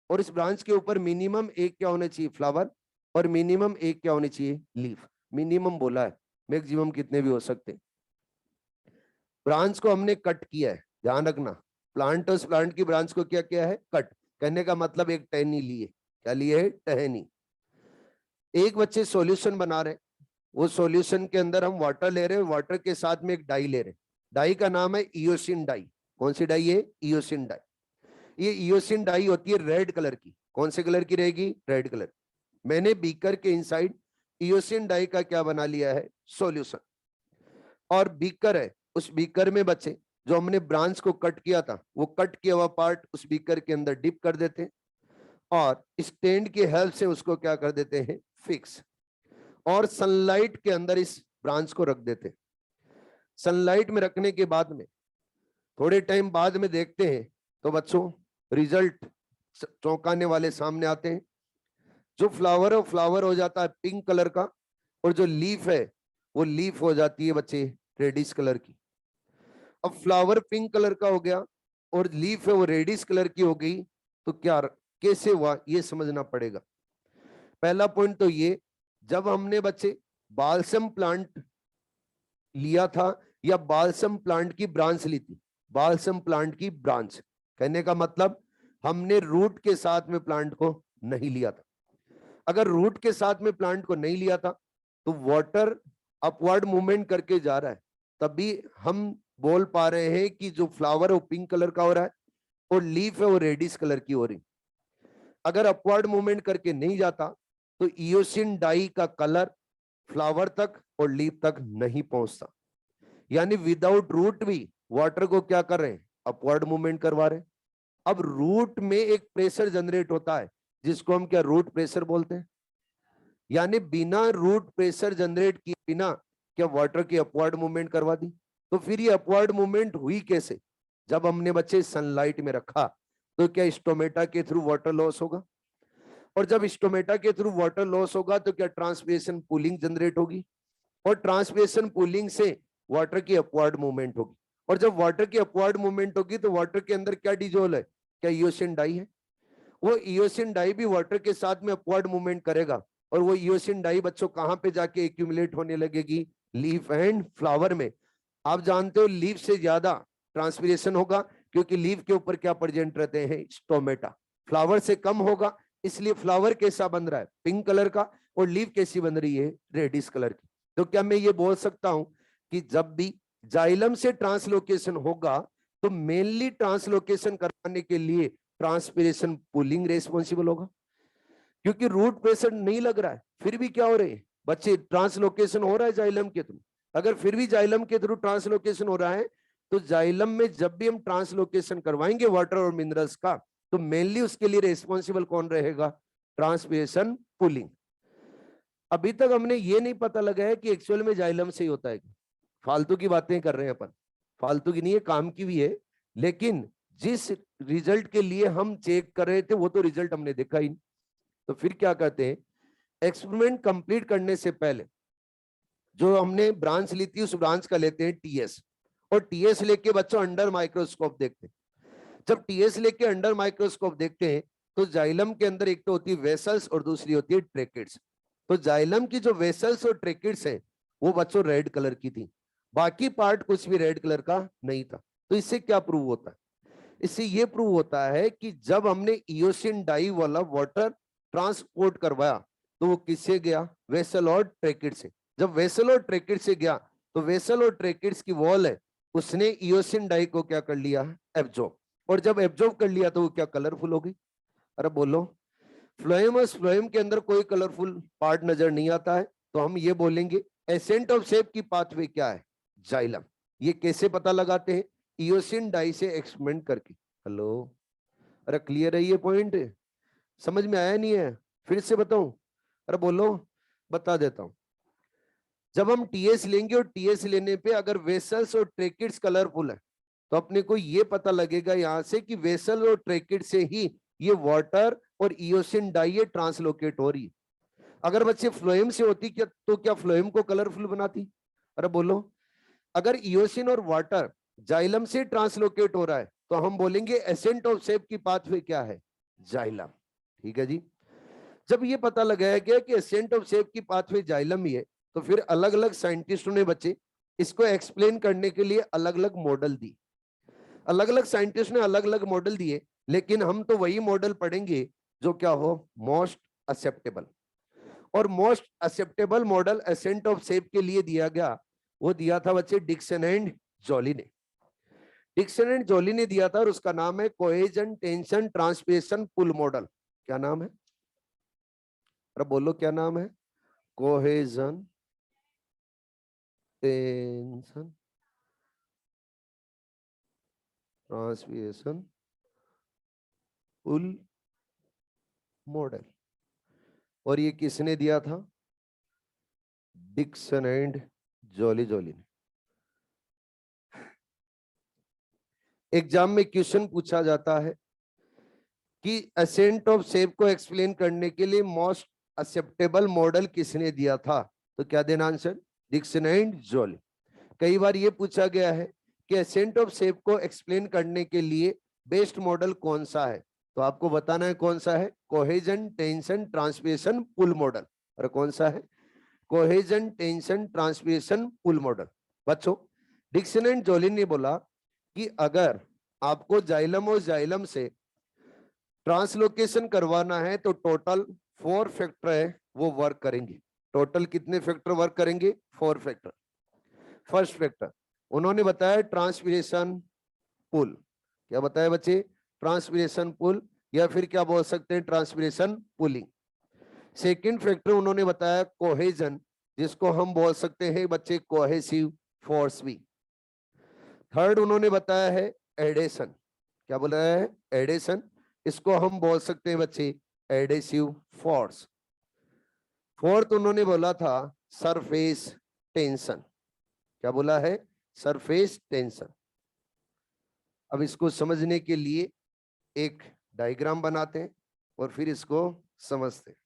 और इस ब्रांच के ऊपर मिनिमम एक क्या होना चाहिए, फ्लावर, और मिनिमम एक क्या होनी चाहिए, लीफ। मिनिमम बोला है, मैक्सिमम कितने भी हो सकते हैं। ब्रांच को हमने कट किया है, ध्यान रखना। प्लांट, उस प्लांट की ब्रांच को क्या किया है, कट। कहने का मतलब एक टहनी लिए, क्या लिए है, टहनी। एक बच्चे सॉल्यूशन बना रहे, वो सॉल्यूशन के अंदर हम वाटर ले रहे हैं, वाटर के साथ में एक डाई ले रहे हैं। डाई का नाम है इयोसिन डाई। कौन सी डाई है, इयोसिन डाई। ये इयोसिन डाई होती है रेड कलर की। कौन से कलर की रहेगी, रेड कलर। मैंने बीकर के इनसाइड इयोसिन डाई का क्या बना लिया है, सॉल्यूशन। और बीकर है, उस बीकर में बच्चे जो हमने ब्रांच को कट किया था, वो कट किया हुआ पार्ट उस बीकर के अंदर डिप कर देते हैं और स्टैंड की हेल्प से उसको क्या कर देते हैं, फिक्स। और सनलाइट के अंदर इस ब्रांच को रख देते हैं। सनलाइट में रखने के बाद में थोड़े टाइम बाद में देखते हैं तो बच्चों रिजल्ट चौंकाने वाले सामने आते हैं। जो फ्लावर है वो फ्लावर हो जाता है पिंक कलर का, और जो लीफ है वो लीफ हो जाती है बच्चे रेडिश कलर की। अब फ्लावर पिंक कलर का हो गया और लीफ है वो रेडिश कलर की हो गई, तो क्या कैसे हुआ ये समझना पड़ेगा। पहला पॉइंट तो ये, जब हमने बच्चे बालसम प्लांट लिया था या बालसम प्लांट की ब्रांच ली थी, बालसम प्लांट की ब्रांच, कहने का मतलब हमने रूट के साथ में प्लांट को नहीं लिया था। अगर रूट के साथ में प्लांट को नहीं लिया था तो वाटर अपवर्ड मूवमेंट करके जा रहा है, तभी हम बोल पा रहे हैं कि जो फ्लावर है वो पिंक कलर का हो रहा है और लीफ है वो रेडिश कलर की हो रही। अगर अपवर्ड मूवमेंट करके नहीं जाता तो इयोसिन डाई का कलर फ्लावर तक और लीफ तक नहीं पहुंचता। यानी विदाउट रूट भी वाटर को क्या कर रहे हैं, अपवर्ड मूवमेंट करवा रहे हैं। अब रूट में एक प्रेशर जनरेट होता है जिसको हम क्या रूट प्रेशर बोलते हैं। यानी बिना रूट प्रेशर जनरेट किए बिना क्या वाटर की अपवर्ड मूवमेंट करवा दी। तो फिर ये अपवर्ड मूवमेंट हुई कैसे, जब हमने बच्चे सनलाइट में रखा तो क्या स्टोमेटा के थ्रू वाटर लॉस होगा, और जब स्टोमेटा के थ्रू वाटर लॉस होगा तो क्या ट्रांसपिरेशन पूलिंग जनरेट होगी, और ट्रांसपिरेशन पूलिंग से वाटर की अपवर्ड मूवमेंट होगी। और जब वाटर की अपवर्ड मूवमेंट होगी तो वाटर के अंदर क्या डिजोल्व है, क्या इयोसिन डाई है। वो इयोसिन डाई भी वाटर के साथ में अपवर्ड मूवमेंट करेगा, और वो इयोसिन डाई बच्चों कहां पे जाके एक्यूमुलेट होने लगेगी, लीफ एंड फ्लावर में। आप जानते हो लीफ से ज्यादा ट्रांसपिरेशन होगा क्योंकि लीफ के ऊपर क्या प्रेजेंट रहते हैं, स्टोमेटा। फ्लावर से कम होगा, इसलिए फ्लावर कैसा बन रहा है, पिंक कलर का, और लीफ कैसी बन रही है, रेडिश कलर की। तो क्या मैं ये बोल सकता हूं कि जब भी जाइलम से ट्रांसलोकेशन होगा तो मेनली ट्रांसलोकेशन करवाने के लिए ट्रांसपिरेशन पुलिंग रेस्पॉन्सिबल होगा, क्योंकि रूट प्रेशर नहीं लग रहा है। फिर भी क्या हो रहे हैं बच्चे, ट्रांसलोकेशन हो रहा है जाइलम के थ्रू। अगर फिर भी जाइलम के थ्रू ट्रांसलोकेशन हो रहा है तो जाइलम में जब भी हम ट्रांसलोकेशन करवाएंगे वाटर और मिनरल्स का, तो मेनली उसके लिए रेस्पॉन्सिबल कौन रहेगा, ट्रांसपिरेशन पुलिंग। अभी तक हमने ये नहीं पता लगाया कि एक्चुअल में जाइलम से ही होता है। फालतू की बातें कर रहे हैं अपन, फालतू की नहीं है, काम की भी है। लेकिन जिस रिजल्ट के लिए हम चेक कर रहे थे वो तो रिजल्ट हमने देखा ही नहीं। तो फिर क्या कहते हैं, एक्सपेरिमेंट कंप्लीट करने से पहले जो हमने ब्रांच ली थी उस ब्रांच का लेते हैं टीएस, और टीएस लेके बच्चों अंडर माइक्रोस्कोप देखते हैं। जब टीएस लेके अंडर माइक्रोस्कोप देखते हैं तो जाइलम के अंदर एक तो होती है वेसल्स और दूसरी होती है ट्रेकिड्स। तो जाइलम की जो वेसल्स और ट्रेकिड्स है वो बच्चों रेड कलर की थी, बाकी पार्ट कुछ भी रेड कलर का नहीं था। तो इससे क्या प्रूव होता है, इससे ये प्रूव होता है कि जब हमने इयोसिन डाई वाला वाटर ट्रांसपोर्ट करवाया तो वो किससे गया, वेसल और ट्रेकिड से। जब वेसल और ट्रेकिड से गया तो वेसल और ट्रेकिड्स की वॉल है उसने इयोसिन डाई को क्या कर लिया, एब्जॉर्ब, और जब एब्जॉर्ब कर लिया तो वो क्या कलरफुल हो गई। अरे बोलो, फ्लोएम और फ्लोएम के अंदर कोई कलरफुल पार्ट नजर नहीं आता है, तो हम ये बोलेंगे एसेंट ऑफ शेप की पाथवे क्या है, जाइलम। ये कैसे पता लगाते हैं, इयोसिन डाई से एक्सपेरिमेंट करके। हेलो, अरे क्लियर है ये पॉइंट, समझ में आया नहीं है, फिर से बताऊं, अरे बोलो, बता देता हूं। जब हम टीएस लेंगे और टीएस लेने पे अगर वेसल्स और ट्रेकिड्स कलरफुल है, तो अपने को ये पता लगेगा यहां से कि वेसल और ट्रेकिड से ही ये वाटर और इयोसिन डाई ट्रांसलोकेट हो रही है। अगर बच्चे फ्लोएम से होती क्या, तो क्या फ्लोएम को कलरफुल बनाती। अरे बोलो, अगर इयोसिन और वाटर जाइलम से ट्रांसलोकेट हो रहा है, तो हम बोलेंगे एसेंट ऑफ शेप की पाथवे क्या है, जाइलम। ठीक है जी। जब ये पता लगाया गया कि एसेंट ऑफ शेप की पाथवे जाइलम ही है, तो फिर अलग अलग साइंटिस्टों ने बच्चे इसको एक्सप्लेन करने के लिए अलग अलग मॉडल दी। अलग अलग साइंटिस्ट ने अलग अलग मॉडल दिए, लेकिन हम तो वही मॉडल पढ़ेंगे जो क्या हो, मोस्ट एक्सेप्टेबल। और most acceptable model ascent of shape के लिए दिया गया, वो दिया था बच्चे डिक्सन एंड जॉली ने। डिक्सन एंड जॉली ने दिया था, और उसका नाम है कोहेजन टेंशन ट्रांसपेशन पुल मॉडल। क्या नाम है, अरे बोलो क्या नाम है, कोहेजन टेंशन ट्रांसपेशन पुल मॉडल। और ये किसने दिया था, डिक्सन एंड जॉली जॉली ने। एग्जाम में क्वेश्चन पूछा जाता है कि असेंट ऑफ शेप को एक्सप्लेन करने के लिए मोस्ट एक्सेप्टेबल मॉडल किसने दिया था, तो क्या देना आंसर, डिक्सन एंड जॉली। कई बार ये पूछा गया है कि असेंट ऑफ शेप को एक्सप्लेन करने के लिए बेस्ट मॉडल कौन सा है, तो आपको बताना है कौन सा है, कोहेजन टेंशन ट्रांसपेशन पुल मॉडल। और कौन सा है, कोहेजन टेंशन ट्रांसपेशन पुल मॉडल। बच्चों, डिक्सन एंड जॉली ने बोला कि अगर आपको जाइलम और जाइलम से ट्रांसलोकेशन करवाना है, तो टोटल 4 फैक्टर है वो वर्क करेंगे। टोटल कितने फैक्टर वर्क करेंगे, 4 फैक्टर। फर्स्ट फैक्टर उन्होंने बताया ट्रांसपिरेशन पुल। क्या बताया बच्चे, ट्रांसपिरेशन पुल, या फिर क्या बोल सकते हैं, ट्रांसपिरेशन पुलिंग। सेकंड फैक्टर उन्होंने बताया कोहेजन, जिसको हम बोल सकते हैं बच्चे कोहेसिव फोर्स भी। थर्ड उन्होंने बताया है एडेशन। क्या बोला है, एडेशन, इसको हम बोल सकते हैं बच्चे एडेसिव फोर्स। फोर्थ उन्होंने बोला था सरफेस टेंशन। क्या बोला है, सरफेस टेंशन। अब इसको समझने के लिए एक डायग्राम बनाते हैं और फिर इसको समझते हैं।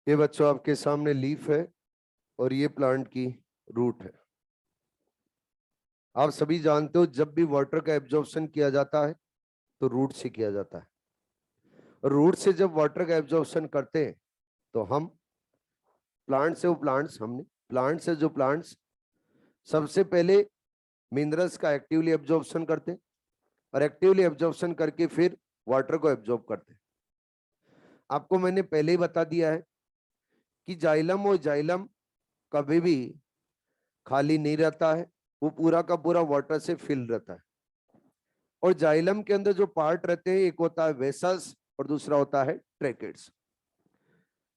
ये बच्चों आपके सामने लीफ है और ये प्लांट की रूट है। आप सभी जानते हो जब भी वाटर का एब्जॉर्प्शन किया जाता है तो रूट से किया जाता है, और रूट से जब वाटर का एब्जॉर्प्शन करते हैं तो हम प्लांट से, वो प्लांट्स हमने प्लांट से जो प्लांट्स सबसे पहले मिनरल्स का एक्टिवली एब्जॉर्प्शन करते हैं और एक्टिवली एब्जॉर्प्शन करके फिर वाटर को एब्जॉर्ब करते हैं। आपको मैंने पहले ही बता दिया है कि जाइलम और जाइलम कभी भी खाली नहीं रहता है, वो पूरा का पूरा वाटर से फिल रहता है। और जाइलम के अंदर जो पार्ट रहते हैं, एक होता है वेसल्स और दूसरा होता है ट्रैकेट्स।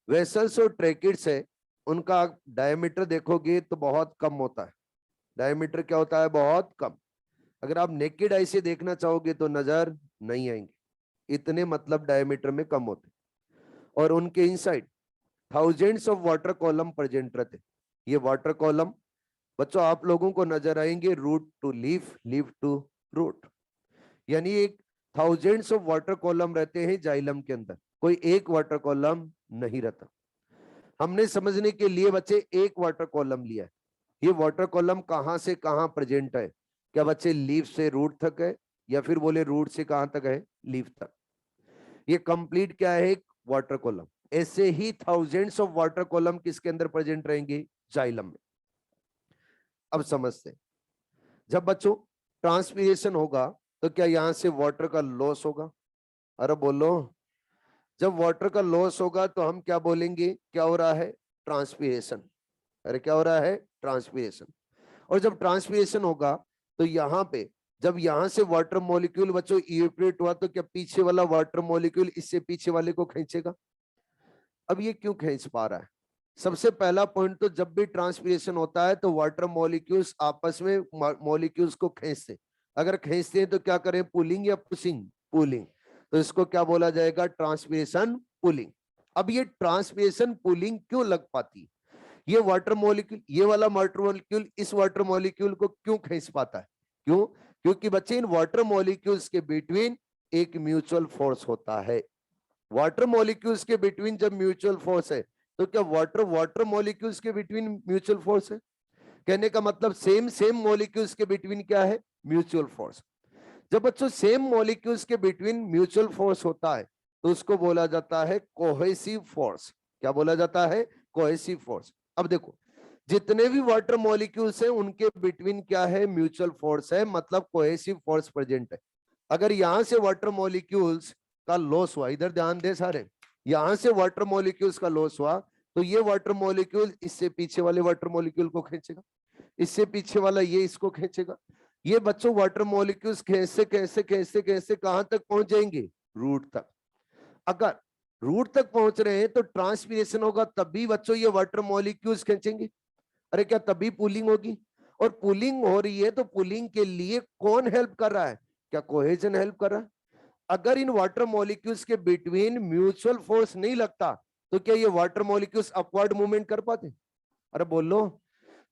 वेसल्स और ट्रैकेट्स है, उनका डायमीटर देखोगे तो बहुत कम होता है। डायमीटर क्या होता है? बहुत कम। अगर आप नेकेड आई से देखना चाहोगे तो नजर नहीं आएंगे, इतने मतलब डायमीटर में कम होते। और उनके inside thousands of water column present रहते। ये वाटर कॉलम बच्चों आप लोगों को नजर आएंगे root to leaf, leaf to root, यानी एक थाउजेंड्स ऑफ वाटर कॉलम रहते हैं जाइलम के अंदर, कोई एक वाटर कॉलम नहीं रहता। हमने समझने के लिए बच्चे एक वाटर कॉलम लिया है। ये वाटर कॉलम कहां से कहां प्रेजेंट है? क्या बच्चे लीफ से रूट तक है, या फिर बोले रूट से कहां तक है? लीफ तक। ये कंप्लीट क्या है? एक वाटर कॉलम। ऐसे ही थाउजेंड्स ऑफ वाटर कॉलम किसके अंदर प्रेजेंट रहेंगे? जाइलम में। अब समझते हैं, जब बच्चों ट्रांसपीरेशन होगा तो क्या यहां से वाटर का लॉस होगा? अरे बोलो। जब वाटर का लॉस होगा तो हम क्या बोलेंगे? क्या हो रहा है? ट्रांसपीरेशन। अरे क्या हो रहा है? ट्रांसपीरेशन। और जब ट्रांसपीरेशन होगा तो यहाँ पे जब यहां से वाटर मॉलिक्यूल बच्चों इवेपोरेट हुआ तो क्या पीछे वाला वाटर मॉलिक्यूल इससे पीछे वाले को खींचेगा? अब ये क्यों खींच पा रहा है? सबसे पहला पॉइंट तो जब भी ट्रांसपीरेशन होता है तो वाटर मॉलिक्यूल्स आपस में मॉलिक्यूल्स को खींचते। अगर खींचते हैं तो क्या करें? पुलिंग या पुशिंग? पुलिंग। तो इसको क्या बोला जाएगा? Transpiration pulling. अब ये ट्रांसपीरेशन पुलिंग क्यों लग पाती? ये वाटर मॉलिक्यूल, ये वाला वाटर मॉलिक्यूल इस वाटर मॉलिक्यूल को क्यों खींच पाता है? क्यों? क्योंकि बच्चे इन वाटर मॉलिक्यूल्स के बिटवीन एक म्यूचुअल फोर्स होता है। वाटर मॉलिक्यूल्स के बिटवीन जब म्यूचुअल फोर्स है तो क्या वाटर वाटर मॉलिक्यूल्स के बिटवीन म्यूचुअल फोर्स है? कहने का मतलब सेम सेम मॉलिक्यूल्स के बिटवीन क्या है? Mutual force. जब बच्चों सेम मॉलिक्यूल्स के बिटवीन म्यूचुअल फोर्स होता है तो उसको बोला जाता है कोहेसिव फोर्स। क्या बोला जाता है? Cohesive force. अब देखो, जितने भी वाटर मॉलिक्यूल्स हैं उनके बिटवीन क्या है? म्यूचुअल फोर्स है, मतलब कोहेसिव फोर्स प्रेजेंट है। अगर यहां से वाटर मॉलिक्यूल्स का लॉस हुआ, इधर ध्यान दे सारे, यहां से वाटर मॉलिक्यूल्स का लॉस हुआ तो ये वाटर मॉलिक्यूल इससे पीछे वाले वाटर मॉलिक्यूल को खींचेगा, इससे पीछे वाला ये इसको खींचेगा। ये बच्चों वाटर मॉलिक्यूल्स कैसे कैसे कैसे कैसे कहां तक पहुंच जाएंगे? रूट तक। अगर रूट तक पहुंच रहे हैं तो ट्रांसपीरेशन होगा, तभी बच्चों ये वाटर मॉलिक्यूल्स खींचेंगे। अरे क्या तभी पुलिंग होगी? और पुलिंग हो रही है तो पुलिंग के लिए कौन हेल्प कर रहा है? क्या कोहेजन हेल्प कर रहा है? अगर इन वाटर मॉलिक्यूल्स के बिटवीन म्यूचुअल फोर्स नहीं लगता तो क्या ये वाटर मॉलिक्यूल्स अपवर्ड मूवमेंट कर पाते? अरे बोलो।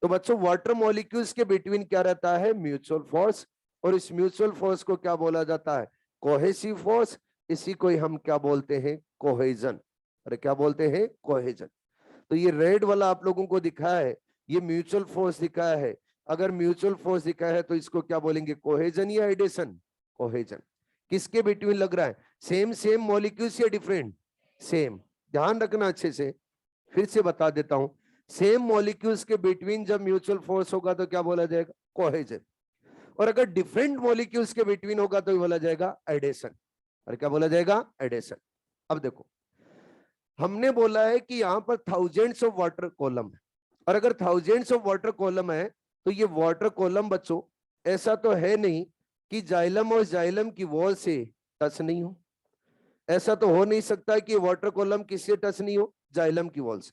तो बच्चों वाटर मॉलिक्यूल्स के बिटवीन क्या रहता है? Mutual force. और इस म्यूचुअल फोर्स को क्या बोला जाता है? Cohesive force. इसी को ही हम क्या बोलते हैं? कोहेजन। अरे क्या बोलते हैं? कोहेजन। तो ये रेड वाला आप लोगों को दिखा है, ये म्यूचुअल फोर्स दिखाया है। अगर म्यूचुअल फोर्स दिखाया है तो इसको क्या बोलेंगे? कोहेजन या एडिशन? कोहेजन। किसके बिटवीन लग रहा है? सेम सेम मॉलिक्यूल्स या डिफरेंट? सेम। ध्यान रखना अच्छे से, फिर से बता देता हूं। सेम मॉलिक्यूल्स के बिटवीन जब म्यूचुअल फोर्स होगा तो क्या बोला जाएगा? कोहेजन। और अगर डिफरेंट मॉलिक्यूल्स के बिटवीन होगा तो बोला जाएगा एडेशन। और क्या बोला जाएगा? एडेशन। अब देखो, हमने बोला है कि यहां पर थाउजेंड्स ऑफ वाटर कॉलम है, और अगर थाउजेंड्स ऑफ वाटर कॉलम है तो ये वाटर कॉलम बच्चों ऐसा तो है नहीं कि जाइलम और जाइलम की वॉल से टच नहीं हो। ऐसा तो हो नहीं सकता कि वाटर कॉलम किससे टच नहीं हो? जाइलम की वॉल से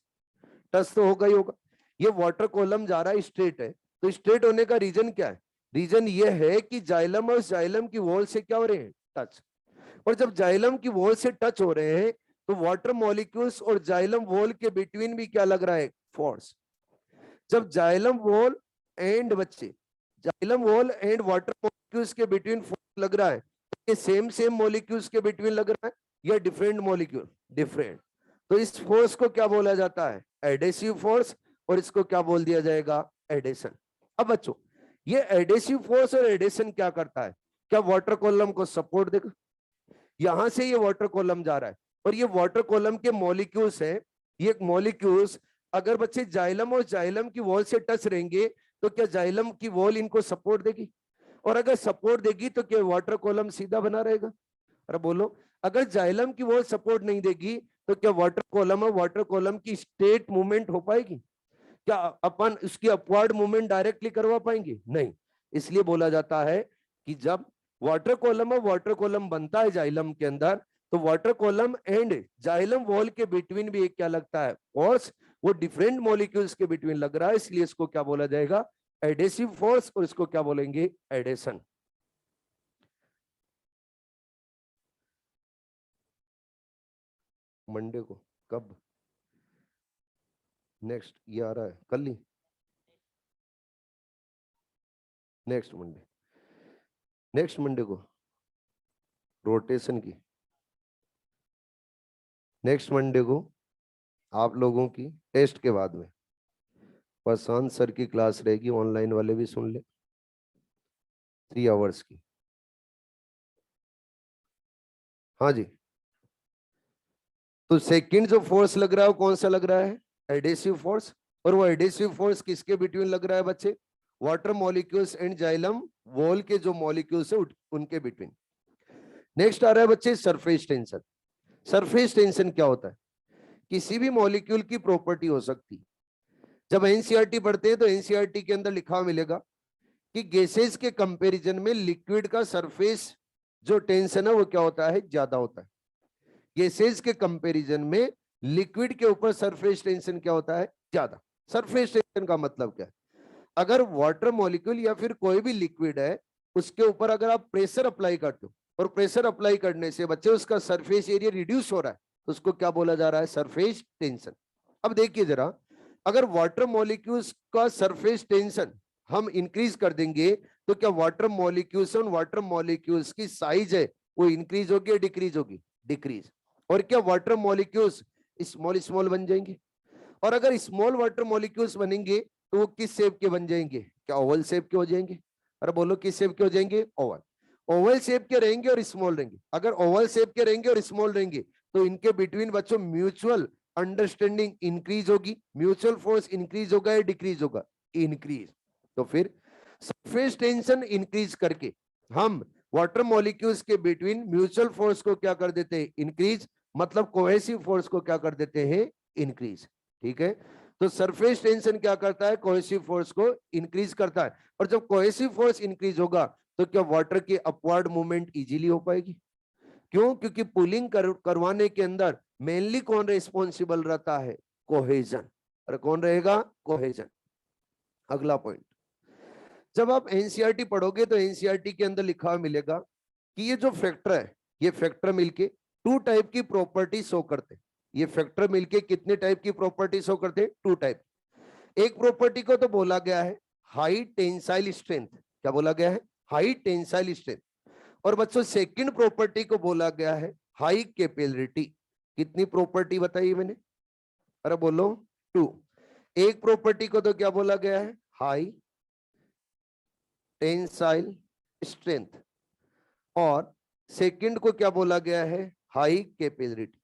टच तो होगा ही होगा। ये वाटर कॉलम जा रहा है स्ट्रेट है, तो स्ट्रेट होने का रीजन क्या है? रीजन ये है कि जाइलम और जाइलम की वॉल से क्या हो रहे हैं? टच। और जब जाइलम की वॉल से टच हो रहे हैं तो वाटर मॉलिक्यूल्स और जाइलम वॉल के बिटवीन भी क्या लग रहा है? फोर्स। जब जाइलम वॉल एंड बच्चे xylem wall and water molecules के बिटवीन फोर्स लग रहा है, ये सेम सेम मॉलिक्यूल्स के बिटवीन लग रहा है या डिफरेंट मॉलिक्यूल? डिफरेंट। तो इस फोर्स को क्या बोला जाता है? एडेसिव फोर्स, और इसको क्या बोल दिया जाएगा? एडेशन। अब बच्चों ये एडेसिव फोर्स और एडेशन क्या करता है? क्या वाटर कॉलम को सपोर्ट देगा? यहां से ये वाटर कॉलम जा रहा है और ये वाटर कॉलम के मॉलिक्यूल्स है। ये मॉलिक्यूल्स अगर बच्चे जाइलम और जाइलम की वॉल से टच रहेंगे तो क्या जाइलम की वॉल इनको सपोर्ट देगी? और अगर सपोर्ट देगी तो क्या वाटर कॉलम सीधा बना रहेगा? अरे बोलो, अगर जाइलम की वॉल सपोर्ट नहीं देगी तो क्या वाटर कॉलम और वाटर कॉलम की स्टेट मूवमेंट हो पाएगी? क्या अपन उसकी अपवर्ड मूवमेंट डायरेक्टली करवा पाएंगे? नहीं। इसलिए बोला जाता है कि जब वाटर कॉलम और वाटर कॉलम बनता है जाइलम के अंदर, तो water column and xylem wall के बिटवीन भी एक क्या लगता है? फोर्स। वो डिफरेंट मॉलिक्यूल्स के बिटवीन लग रहा है, इसलिए इसको क्या बोला जाएगा? एडेसिव फोर्स, और इसको क्या बोलेंगे? एडेशन। मंडे को? कब? नेक्स्ट ये आ रहा है कल ही? Next Monday? नेक्स्ट मंडे को रोटेशन की? नेक्स्ट मंडे को आप लोगों की टेस्ट के बाद में प्रशांत सर की क्लास रहेगी, ऑनलाइन वाले भी सुन ले, 3 आवर्स की। हाँ जी। तो सेकंड जो फोर्स लग रहा है वो कौन सा लग रहा है? Adhesive force. और वो एडेसिव फोर्स किसके बिटवीन लग रहा है बच्चे? Water molecules and xylem wall के जो मॉलिक्यूल्स है उनके बिटवीन। नेक्स्ट आ रहा है बच्चे सरफेस टेंशन। सरफेस टेंशन क्या होता है? किसी भी मॉलिक्यूल की प्रॉपर्टी हो सकती है। जब एनसीईआरटी पढ़ते हैं तो एनसीईआरटी के अंदर लिखा मिलेगा कि गैसेस के कंपैरिजन में लिक्विड का सरफेस जो टेंशन है वो क्या होता है? ज्यादा होता है। गैसेस के कंपैरिजन में लिक्विड के ऊपर सरफेस टेंशन क्या होता है? ज्यादा। सरफेस टेंशन का मतलब क्या है? अगर वाटर मॉलिक्यूल या फिर कोई भी लिक्विड है उसके ऊपर अगर आप प्रेशर अप्लाई करते हो और प्रेशर अप्लाई करने से बच्चे उसका सरफेस एरिया रिड्यूस हो रहा है, तो उसको क्या बोला जा रहा है? Surface tension. अब देखिए जरा, अगर वाटर मॉलिक्यूल्स का सरफेस टेंशन हम इंक्रीज कर देंगे तो क्या वाटर मॉलिक्यूल्स और वाटर मॉलिक्यूल्स की साइज है वो इंक्रीज होगी या डिक्रीज होगी? डिक्रीज। और क्या वाटर मॉलिक्यूल्स स्मॉल स्मॉल बन जाएंगे? और अगर स्मॉल वाटर मॉलिक्यूल्स बनेंगे तो वो किस शेप के बन जाएंगे? क्या ओवल शेप के हो जाएंगे? अरे बोलो किस शेप के हो जाएंगे? ओवल। ओवल शेप के रहेंगे और स्मॉल रहेंगे। अगर ओवल शेप के रहेंगे और स्मॉल रहेंगे तो इनके बिटवीन बच्चों म्यूचुअल अंडरस्टैंडिंग इंक्रीज होगी। म्यूचुअल फोर्स इंक्रीज होगा या डिक्रीज होगा? इंक्रीज। तो फिर सरफेस टेंशन इंक्रीज करके हम वाटर मॉलिक्यूल्स के बिटवीन म्यूचुअल फोर्स को क्या कर देते हैं? इंक्रीज। मतलब कोहेसिव फोर्स को क्या कर देते हैं? इंक्रीज। ठीक है। तो सरफेस टेंशन क्या करता है? कोहेसिव फोर्स को इंक्रीज करता है। और जब कोहेसिव फोर्स इंक्रीज होगा तो क्या वाटर की अपवर्ड मूवमेंट इजीली हो पाएगी? क्यों? क्योंकि पुलिंग करवाने के अंदर मेनली कौन रिस्पॉन्सिबल रहता है? कोहेजन। और कौन रहेगा? कोहेजन। अगला पॉइंट, जब आप एनसीईआरटी पढ़ोगे तो एनसीईआरटी के अंदर लिखा मिलेगा कि ये जो फैक्टर है, ये फैक्टर मिलके 2 टाइप की प्रॉपर्टी शो करते हैं। ये फैक्टर मिलके कितने टाइप की प्रॉपर्टी शो करते हैं? 2 टाइप। एक प्रॉपर्टी को तो बोला गया है हाई टेंसाइल स्ट्रेंथ। क्या बोला गया है? High tensile strength. और बच्चों सेकंड प्रॉपर्टी को बोला गया है हाई कैपेबिलिटी। कितनी प्रॉपर्टी बताई मैंने? अरे बोलो 2। एक प्रॉपर्टी को तो क्या बोला गया है? High tensile strength. और सेकंड को क्या बोला गया है? High capability.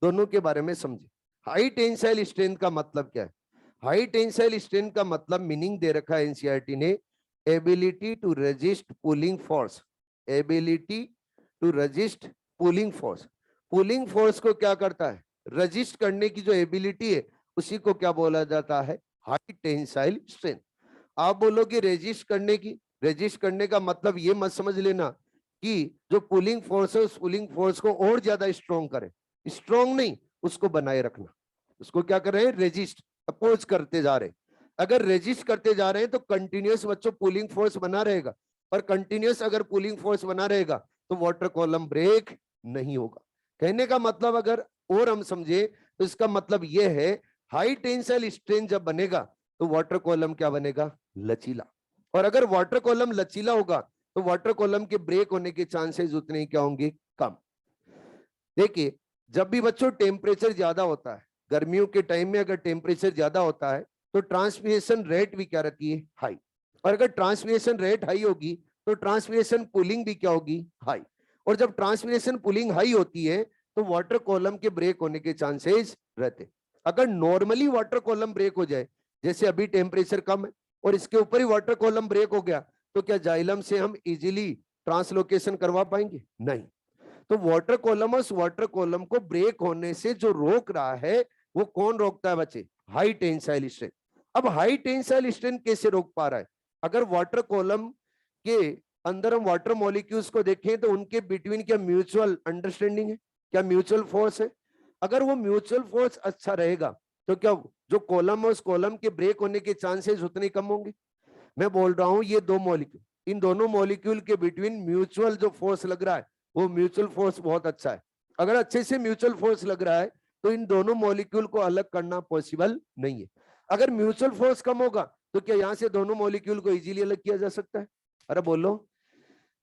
दोनों के बारे में समझे। हाई टेंसाइल स्ट्रेंथ का मतलब क्या है? हाई टेंसाइल स्ट्रेंथ का मतलब मीनिंग दे रखा है एनसीईआरटी ने, ability to resist pulling force. Ability to resist pulling force. Pulling force को क्या करता है? रजिस्ट करने की जो एबिलिटी है उसी को क्या बोला जाता है? High tensile strength. आप बोलोगे रेजिस्ट करने की, रेजिस्ट करने का मतलब ये मत समझ लेना कि जो पुलिंग फोर्स है उस पुलिंग फोर्स को और ज्यादा स्ट्रॉन्ग करे। स्ट्रॉन्ग नहीं, उसको बनाए रखना। उसको क्या कर रहे हैं? रेजिस्ट, अपोज करते जा रहे हैं। अगर रेजिस्ट करते जा रहे हैं तो कंटिन्यूअस बच्चों पुलिंग फोर्स बना रहेगा। और कंटिन्यूअस अगर पुलिंग फोर्स बना रहेगा तो वाटर कॉलम ब्रेक नहीं होगा। कहने का मतलब अगर और हम समझे तो इसका मतलब यह है हाई टेंसाइल स्ट्रेंथ जब बनेगा तो वाटर कॉलम क्या बनेगा? लचीला। और अगर वाटर कॉलम लचीला होगा तो वाटर कॉलम के ब्रेक होने के चांसेस उतने ही क्या होंगे? कम। देखिए जब भी बच्चों टेम्परेचर ज्यादा होता है, गर्मियों के टाइम में अगर टेम्परेचर ज्यादा होता है तो ट्रांसपिरेशन रेट भी क्या रहती है, हाई। और अगर ट्रांसपिरेशन रेट हाई होगी तो ट्रांसपिरेशन पुलिंग भी क्या होगी, हाई। और जब ट्रांसपिरेशन पुलिंग हाई होती है तो वाटर कॉलम के ब्रेक होने के चांसेस रहते। अगर नॉर्मली वाटर कॉलम ब्रेक हो जाए, जैसे अभी टेम्परेचर कम है और इसके ऊपर ही वाटर कॉलम ब्रेक हो गया, तो क्या जाइलम से हम इजीली ट्रांसलोकेशन करवा पाएंगे, नहीं। तो वाटर कॉलम उस वाटर कॉलम को ब्रेक होने से जो रोक रहा है वो कौन रोकता है बच्चे, हाई टेंसाइल स्ट्रेंथ। अब हाई टेंसाइल स्ट्रेंथ कैसे रोक पा रहा है, अगर वाटर कॉलम के अंदर हम वाटर मॉलिक्यूल्स को देखें तो उनके बिटवीन क्या म्यूचुअल अंडरस्टैंडिंग है, क्या म्यूचुअल फोर्स है। अगर वो म्यूचुअल फोर्स अच्छा रहेगा तो क्या जो कॉलम है उस कॉलम के ब्रेक होने के चांसेस उतने कम होंगे। मैं बोल रहा हूं ये दो मॉलिक्यूल, इन दोनों मॉलिक्यूल के बिटवीन म्यूचुअल जो फोर्स लग रहा है वो म्यूचुअल फोर्स बहुत अच्छा है। अगर अच्छे से म्यूचुअल फोर्स लग रहा है तो इन दोनों मॉलिक्यूल को अलग करना पॉसिबल नहीं है। अगर म्यूचुअल फोर्स कम होगा तो क्या यहां से दोनों मॉलिक्यूल को इजीली अलग किया जा सकता है, अरे बोलो।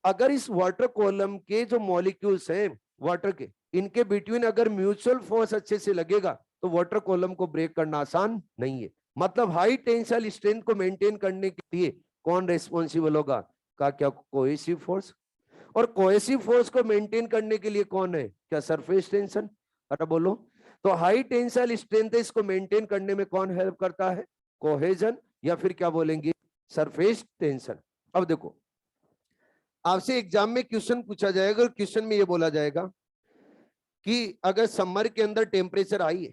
अगर इस वाटर कॉलम के जो मॉलिक्यूल्स हैं वाटर के, इनके बिटवीन अगर म्यूचुअल फोर्स अच्छे से लगेगा तो वाटर कॉलम को ब्रेक करना आसान नहीं है। मतलब हाई टेंसाइल स्ट्रेंथ को मेंटेन करने के लिए कौन रेस्पॉन्सिबल होगा, का क्या कोहेसिव फोर्स। और कोहेसिव फोर्स को मेंटेन करने के लिए कौन है, क्या सरफेस टेंशन, अरे बोलो। तो हाई टेंसाइल स्ट्रेंथ इसको मेंटेन करने में कौन हेल्प करता है, कोहेजन या फिर क्या बोलेंगे सरफेस टेंशन। अब देखो आपसे एग्जाम में क्वेश्चन पूछा जाएगा और क्वेश्चन में ये बोला जाएगा कि अगर समर के अंदर टेम्परेचर हाई है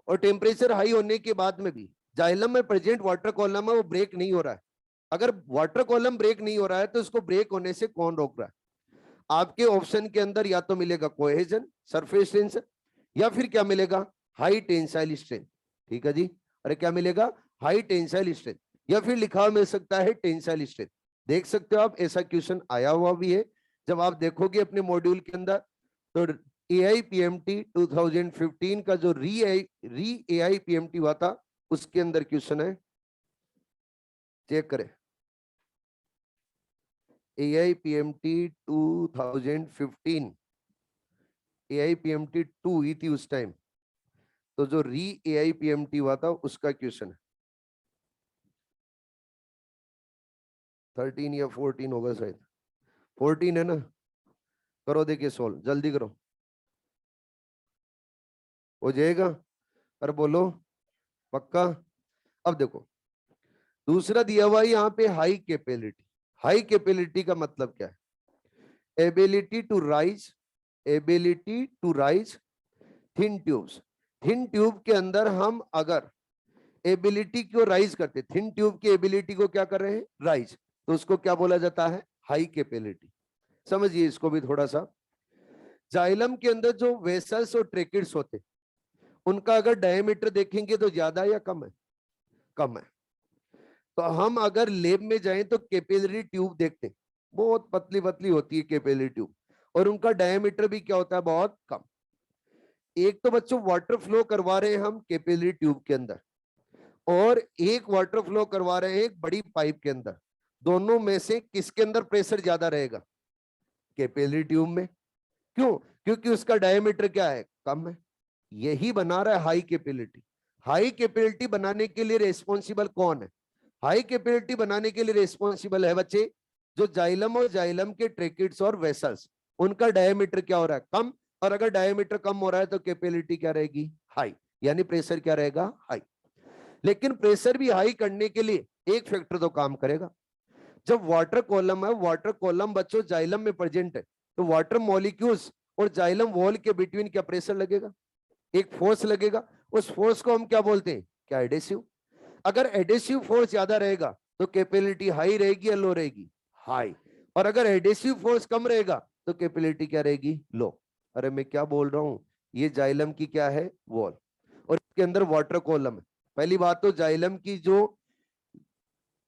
और टेम्परेचर हाई होने के बाद में भी जाइलम में प्रेजेंट वाटर कॉलम है वो ब्रेक नहीं हो रहा है, अगर वाटर कॉलम ब्रेक नहीं हो रहा है तो इसको ब्रेक होने से कौन रोक रहा है। आपके ऑप्शन के अंदर या तो मिलेगा कोहेजन, सरफेस टेंशन, या फिर क्या मिलेगा हाई टेंसाइल स्ट्रेंथ। ठीक है जी, अरे क्या मिलेगा, हाई टेंसाइल स्ट्रेंथ, या फिर लिखा हुआ मिल सकता है टेंसाइल स्ट्रेंथ। देख सकते हो आप ऐसा क्वेश्चन आया हुआ भी है। जब आप देखोगे अपने मॉड्यूल के अंदर तो AIPMT 2015 का जो री AIPMT हुआ था उसके अंदर क्वेश्चन है, चेक करें। AIPMT 2015 AIPMT 2 हुई थी उस टाइम, तो जो री AIPMT हुआ था उसका क्वेश्चन है 13 या 14 होगा शायद, 14 है ना। करो देखिए सोल्व, जल्दी करो, हो जाएगा, अरे बोलो पक्का। अब देखो दूसरा दिया हुआ है यहाँ पे हाई कैपेबिलिटी। हाई कैपेबिलिटी का मतलब क्या है, ability to rise, ability to rise thin tubes. Thin tube के अंदर हम अगर एबिलिटी को राइज करते, थिन ट्यूब की एबिलिटी को क्या कर रहे हैं, राइज, तो उसको क्या बोला जाता है, हाई कैपेबिलिटी। समझिए इसको भी थोड़ा सा। जाइलम के अंदर जो वेसल्स और ट्रेकिड्स होते उनका अगर डायमीटर देखेंगे तो ज्यादा या कम है, कम है। तो हम अगर लैब में जाएं तो कैपिलरी ट्यूब देखते हैं, बहुत पतली पतली होती है कैपिलरी ट्यूब, और उनका डायमीटर भी क्या होता है, बहुत कम। एक तो बच्चों वाटर फ्लो करवा रहे हैं हम कैपिलरी ट्यूब के अंदर, और एक वाटर फ्लो करवा रहे हैं एक बड़ी पाइप के अंदर। दोनों में से किसके अंदर प्रेशर ज्यादा रहेगा, कैपिलरी ट्यूब में। क्यों, क्योंकि उसका डायमीटर क्या है, कम है। यही बना रहा है हाई कैपेबिलिटी। हाई कैपेबिलिटी बनाने के लिए रेस्पॉन्सिबल कौन है, हाई कैपेबिलिटी बनाने के लिए रेस्पॉन्सिबल है बच्चे जो जाइलम और जाइलम के ट्रेकिड्स और वेसल्स, उनका डायमीटर क्या हो रहा है, कम। और अगर डायमीटर कम हो रहा है तो कैपेबिलिटी क्या रहेगी, हाई, यानी प्रेशर क्या रहेगा, हाई। लेकिन प्रेशर भी हाई करने के लिए एक फैक्टर तो काम करेगा। जब वाटर कॉलम है, वाटर कॉलम बच्चों जाइलम में प्रेजेंट है, तो वाटर मॉलिक्यूल्स और जाइलम वॉल के बिटवीन क्या प्रेशर लगेगा, एक फोर्स लगेगा। उस फोर्स को हम क्या बोलते हैं, क्या एडेसिव। अगर एडेसिव फोर्स ज्यादा रहेगा तो कैपेबिलिटी हाई रहेगी या लो रहेगी, हाई। और अगर एडेसिव फोर्स कम रहेगा तो कैपेबिलिटी क्या रहेगी, लो। अरे मैं क्या बोल रहा हूं, ये जाइलम की क्या है, वॉल, और इसके अंदर वाटर कॉलम है। पहली बात तो जाइलम की जो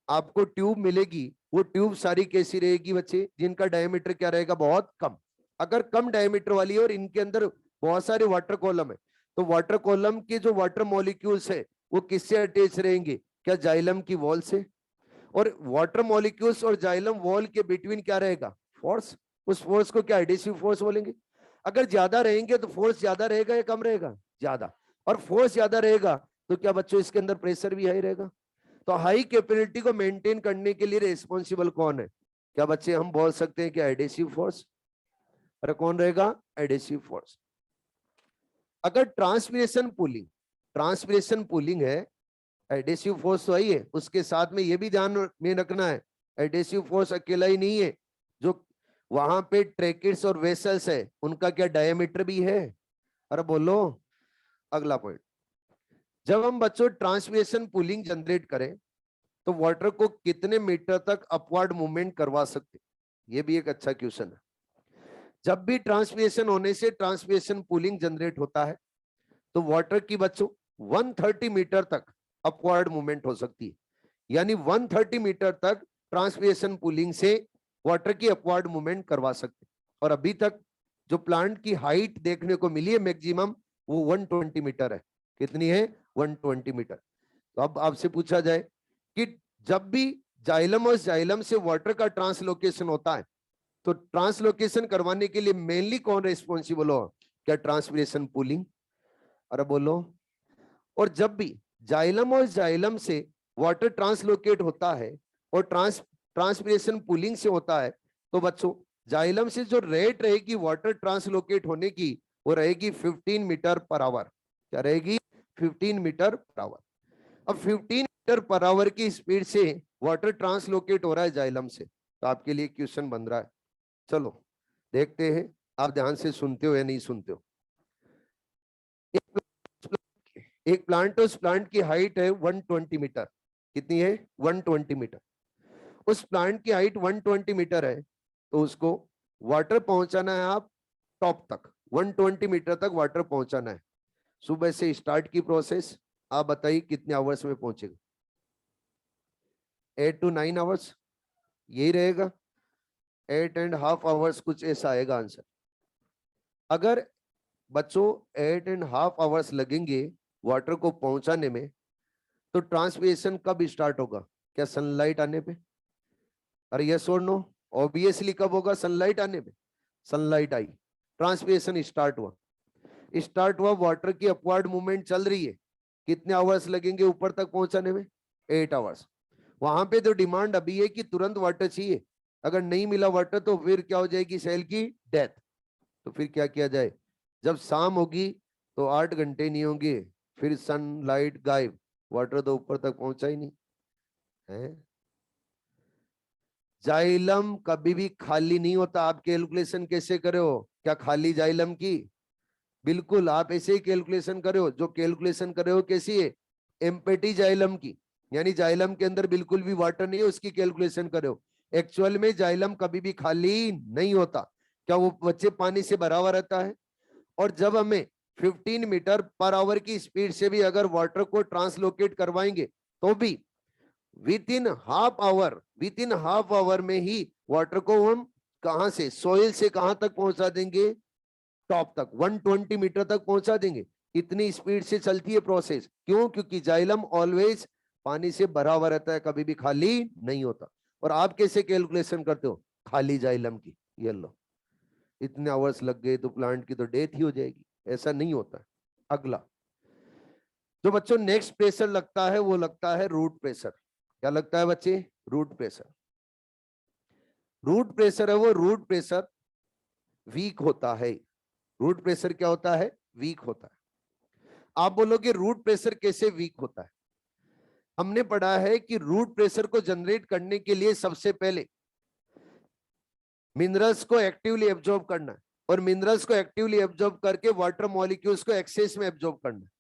आपको ट्यूब मिलेगी वो ट्यूब सारी कैसी रहेगी बच्चे, जिनका डायमीटर क्या रहेगा, बहुत कम। अगर कम डायमीटर वाली है और इनके अंदर बहुत सारे वाटर कॉलम है, तो वाटर कॉलम के जो वाटर मॉलिक्यूल्स है वो किससे अटैच रहेंगे, क्या जाइलम की वॉल से। और वाटर मॉलिक्यूल्स और जाइलम वॉल के बिटवीन क्या रहेगा, फोर्स। उस फोर्स को क्या एडेसिव फोर्स बोलेंगे। अगर ज्यादा रहेंगे तो फोर्स ज्यादा रहेगा या कम रहेगा? ज्यादा। और फोर्स ज्यादा रहेगा तो क्या बच्चों इसके अंदर प्रेशर भी हाई रहेगा? तो हाई कैपेबिलिटी को मेंटेन करने के लिए रिस्पॉन्सिबल कौन है? क्या बच्चे हम बोल सकते हैं कि एडेसिव फोर्स? अरे कौन रहेगा? Adhesive force. अगर ट्रांसपिरेशन पुलिंग है, एडेसिव फोर्स तो आई है, उसके साथ में ये भी ध्यान में रखना है एडेसिव फोर्स अकेला ही नहीं है, जो वहां पे ट्रैकेट्स और वेसल्स है उनका क्या डायमीटर भी है? अरे बोलो। अगला पॉइंट, जब हम बच्चों ट्रांसपिरेशन पुलिंग जनरेट करें तो वाटर को कितने मीटर तक अपवर्ड मूवमेंट करवा सकते? ये भी एक अच्छा क्वेश्चन है। जब भी ट्रांसपिरेशन होने से ट्रांसपिरेशन पुलिंग जनरेट होता है तो वाटर की बच्चों 130 मीटर तक अपवर्ड मूवमेंट हो सकती है, यानी 130 मीटर तक ट्रांसपिरेशन पुलिंग से वाटर की अपवर्ड मूवमेंट करवा सकते। और अभी तक जो प्लांट की हाइट देखने को मिली है मैक्सिमम, वो 120 मीटर है। कितनी है? 120 मीटर। तो अब आपसे पूछा जाए कि जब भी जाइलम और जाइलम से वाटर का ट्रांसलोकेशन होता है तो ट्रांसलोकेशन करवाने के लिए मेनली कौन रिस्पॉन्सिबल हो? क्या ट्रांसपिरेशन पुलिंग? अरे बोलो। और जब भी जाइलम और जाइलम से वाटर ट्रांसलोकेट होता है और ट्रांसपिरेशन पुलिंग से होता है तो बच्चों जाइलम से जो रेट रहेगी वाटर ट्रांसलोकेट होने की, वो रहेगी 15 मीटर पर आवर। क्या रहेगी? 15 मीटर पर आवर। अब 15 मीटर पर आवर की स्पीड से वाटर ट्रांसलोकेट हो रहा है जाइलम से, तो आपके लिए क्वेश्चन बन रहा है। चलो देखते हैं आप ध्यान से सुनते हो या नहीं सुनते हो। एक प्लांट, उस प्लांट की हाइट है 120 मीटर। कितनी है? 120 मीटर। उस प्लांट की हाइट 120 मीटर है तो उसको वाटर पहुंचाना है आप टॉप तक, 120 मीटर तक वाटर पहुंचाना है। सुबह से स्टार्ट की प्रोसेस, आप बताइए कितने आवर्स में पहुंचेगा? 8 to 9 आवर्स, यही रहेगा। 8.5 आवर्स, कुछ ऐसा आएगा आंसर। अगर बच्चों 8.5 आवर्स लगेंगे वाटर को पहुंचाने में तो ट्रांसपिरेशन कब स्टार्ट होगा? क्या सनलाइट आने पे? अरे यस और नो? ऑब्वियसली कब होगा? सनलाइट आने पे। सनलाइट आई, ट्रांसपिरेशन स्टार्ट हुआ, वाटर की अपवर्ड मूवमेंट चल रही है। कितने आवर्स लगेंगे ऊपर तक पहुंचाने में? 8 आवर्स। वहां पे तो डिमांड अभी है कि तुरंत वाटर चाहिए, अगर नहीं मिला वाटर तो फिर क्या हो जाएगी? सेल की डेथ। तो फिर क्या किया जाए? जब शाम होगी तो 8 घंटे नहीं होंगे, फिर सनलाइट गायब, वाटर तो ऊपर तक पहुंचा ही नहीं है। जाइलम कभी भी खाली नहीं होता। आप कैलकुलेशन कैसे करे हो? क्या खाली जाइलम की? बिल्कुल आप ऐसे ही कैलकुलेशन करे हो। जो कैलकुलेशन करे हो कैसी है? एम्पेटी जाइलम की, यानी जाइलम के अंदर बिल्कुल भी वाटर नहीं है, उसकी कैलकुलेशन करे हो। एक्चुअल में जाइलम कभी भी खाली नहीं होता। क्या वो बच्चे पानी से भरा हुआ रहता है? और जब हमें 15 मीटर पर आवर की स्पीड से भी अगर वाटर को ट्रांसलोकेट करवाएंगे तो भी विद इन हाफ आवर में ही वाटर को हम कहां से, सोइल से कहां तक पहुंचा देंगे? टॉप तक, 120 मीटर तक पहुंचा देंगे। इतनी स्पीड से चलती है प्रोसेस। क्यों? क्योंकि जाइलम ऑलवेज पानी से भरा हुआ रहता है, कभी भी खाली नहीं होता। और आप कैसे कैलकुलेशन करते हो खाली जाइलम की? ये लो, इतने आवर्स लग गए तो प्लांट की तो डेथ ही हो जाएगी। ऐसा नहीं होता। अगला जो बच्चों नेक्स्ट प्रेशर लगता है वो लगता है रूट प्रेशर। क्या लगता है बच्चे? Root pressure. रूट प्रेशर है वो, रूट प्रेशर वीक होता है। रूट प्रेशर क्या होता है? वीक होता है। आप बोलोगे रूट प्रेशर कैसे वीक होता है? हमने पढ़ा है कि रूट प्रेशर को जनरेट करने के लिए सबसे पहले मिनरल्स को एक्टिवली एब्जॉर्ब करना है, और मिनरल्स को एक्टिवली एब्जॉर्ब करके वाटर मॉलिक्यूल्स को एक्सेस में एब्जॉर्ब करना है।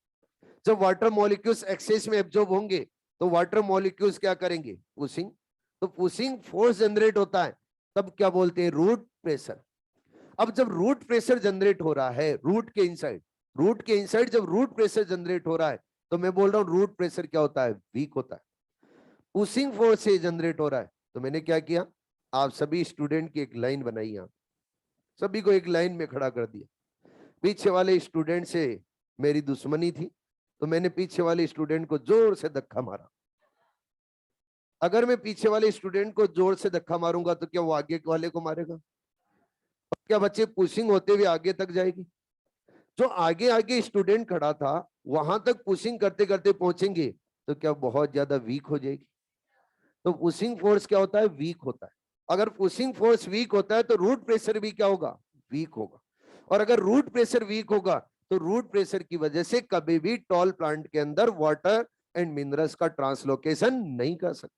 जब वाटर मॉलिक्यूल्स एक्सेस में एब्जॉर्ब होंगे तो वाटर मॉलिक्यूल्स क्या करेंगे? पुशिंग। तो पुशिंग फोर्स जनरेट होता है, तब क्या बोलते हैं? Root pressure. अब जब रूट प्रेशर जनरेट हो रहा है रूट के इनसाइड जब रूट प्रेशर जनरेट हो रहा है तो मैं बोल रहा हूं रूट प्रेशर क्या होता है? वीक होता है। पुशिंग फोर्स से जनरेट हो रहा है। तो मैंने क्या किया, आप सभी स्टूडेंट की एक लाइन बनाई, यहां सभी को एक लाइन में खड़ा कर दिया। पीछे वाले स्टूडेंट से मेरी दुश्मनी थी तो मैंने पीछे वाले स्टूडेंट को जोर से धक्का मारा। अगर मैं पीछे वाले स्टूडेंट को जोर से धक्का मारूंगा तो क्या वो आगे वाले को मारेगा? क्या बच्चे पुशिंग होते हुए आगे तक जाएगी? जो आगे आगे स्टूडेंट खड़ा था वहां तक पुशिंग करते करते पहुंचेंगे तो क्या बहुत ज्यादा वीक हो जाएगी? तो पुशिंग फोर्स क्या होता है? वीक होता है। अगर पुशिंग फोर्स वीक होता है तो रूट प्रेशर भी क्या होगा? वीक होगा। और अगर रूट प्रेशर वीक होगा तो रूट प्रेशर की वजह से कभी भी टॉल प्लांट के अंदर वाटर एंड मिनरल्स का ट्रांसलोकेशन नहीं कर सकते।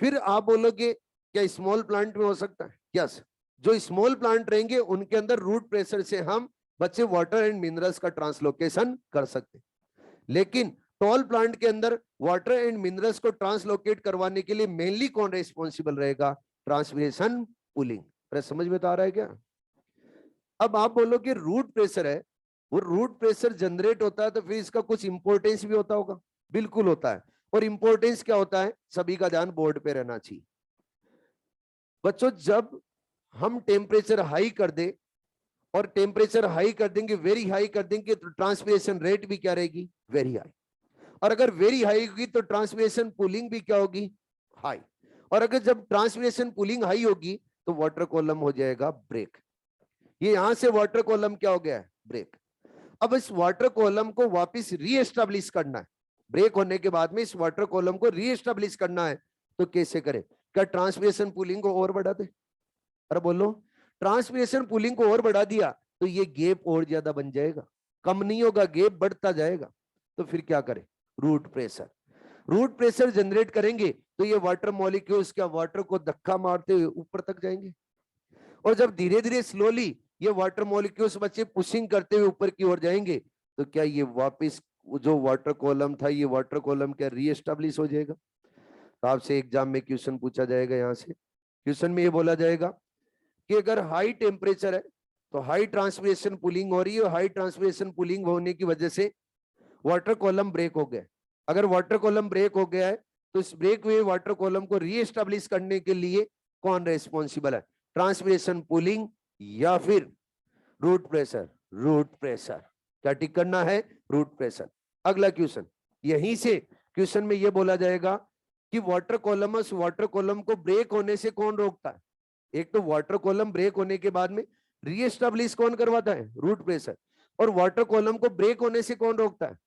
फिर आप बोलोगे क्या स्मॉल प्लांट में हो सकता है? यस, जो स्मॉल प्लांट रहेंगे उनके अंदर रूट प्रेशर से हम बच्चे वाटर एंड मिनरल्स का ट्रांसलोकेशन कर सकते हैं। लेकिन टॉल प्लांट के अंदर वाटर एंड मिनरल्स को ट्रांसलोकेट करवाने के लिए मेनली कौन रेस्पॉन्सिबल रहेगा? Transpiration pulling. समझ में तो आ रहा है क्या? अब आप बोलो कि रूट प्रेशर है, वो रूट प्रेशर जनरेट होता है तो फिर इसका कुछ इंपॉर्टेंस भी होता होगा। बिल्कुल होता है। और इंपॉर्टेंस क्या होता है? सभी का ध्यान बोर्ड पे रहना चाहिए बच्चों। जब हम टेम्परेचर हाई कर दे और टेम्परेचर हाई कर देंगे, वेरी हाई कर देंगे, तो ट्रांसपिरेशन रेट भी क्या रहेगी? Very high. और अगर वेरी हाई होगी तो ट्रांसपिरेशन पुलिंग भी क्या होगी? हाई। और अगर जब ट्रांसपिरेशन पुलिंग हाई होगी तो वाटर कॉलम हो जाएगा ब्रेक। ये यहां से वाटर कॉलम क्या हो गया है? ब्रेक। अब इस वाटर कॉलम को वापस रीएस्टेब्लिश करना है। ब्रेक होने के बाद में इस वाटर कॉलम को रीएस्टेब्लिश करना है तो कैसे करें? क्या ट्रांसपिरेशन पुलिंग को और बढ़ा दे? अरे बोलो, ट्रांसपिरेशन पुलिंग को और बढ़ा दिया तो ये गैप और ज्यादा बन जाएगा, कम नहीं होगा, गैप बढ़ता जाएगा। तो फिर क्या करें? Root pressure. Root pressure generate करेंगे तो ये वाटर मॉलिक्यूल्स क्या वाटर को धक्का मारते हुए ऊपर तक जाएंगे। और जब धीरे धीरे स्लोली ये वाटर मॉलिक्यूल्स बच्चे पुशिंग करते हुए ऊपर की ओर जाएंगे तो क्या ये वापस जो वाटर कॉलम था, ये वाटर कॉलम क्या रीएस्टेब्लिश हो जाएगा? तो आपसे एग्जाम में क्वेश्चन पूछा जाएगा। यहां से क्वेश्चन में ये बोला जाएगा कि अगर हाई टेम्परेचर है तो हाई ट्रांसपिरेशन पुलिंग हो रही है, और हाई ट्रांसपिरेशन पुलिंग होने की वजह से वाटर कॉलम ब्रेक हो गया। अगर वाटर कॉलम ब्रेक हो गया है तो इस ब्रेक हुए वाटर कॉलम को रीएस्टेब्लिश करने के लिए कौन रेस्पॉन्सिबल है? ट्रांसपिरेशन पुलिंग या फिर रूट प्रेशर? Root pressure. क्या टिक करना है? Root pressure. अगला क्वेश्चन, यहीं से क्वेश्चन में यह बोला जाएगा कि वाटर कॉलमस वाटर कॉलम को ब्रेक होने से कौन रोकता है? एक तो वाटर कॉलम ब्रेक होने के बाद में रीएस्टेब्लिश कौन करवाता है? Root pressure. और वाटर कॉलम को ब्रेक होने से कौन रोकता है?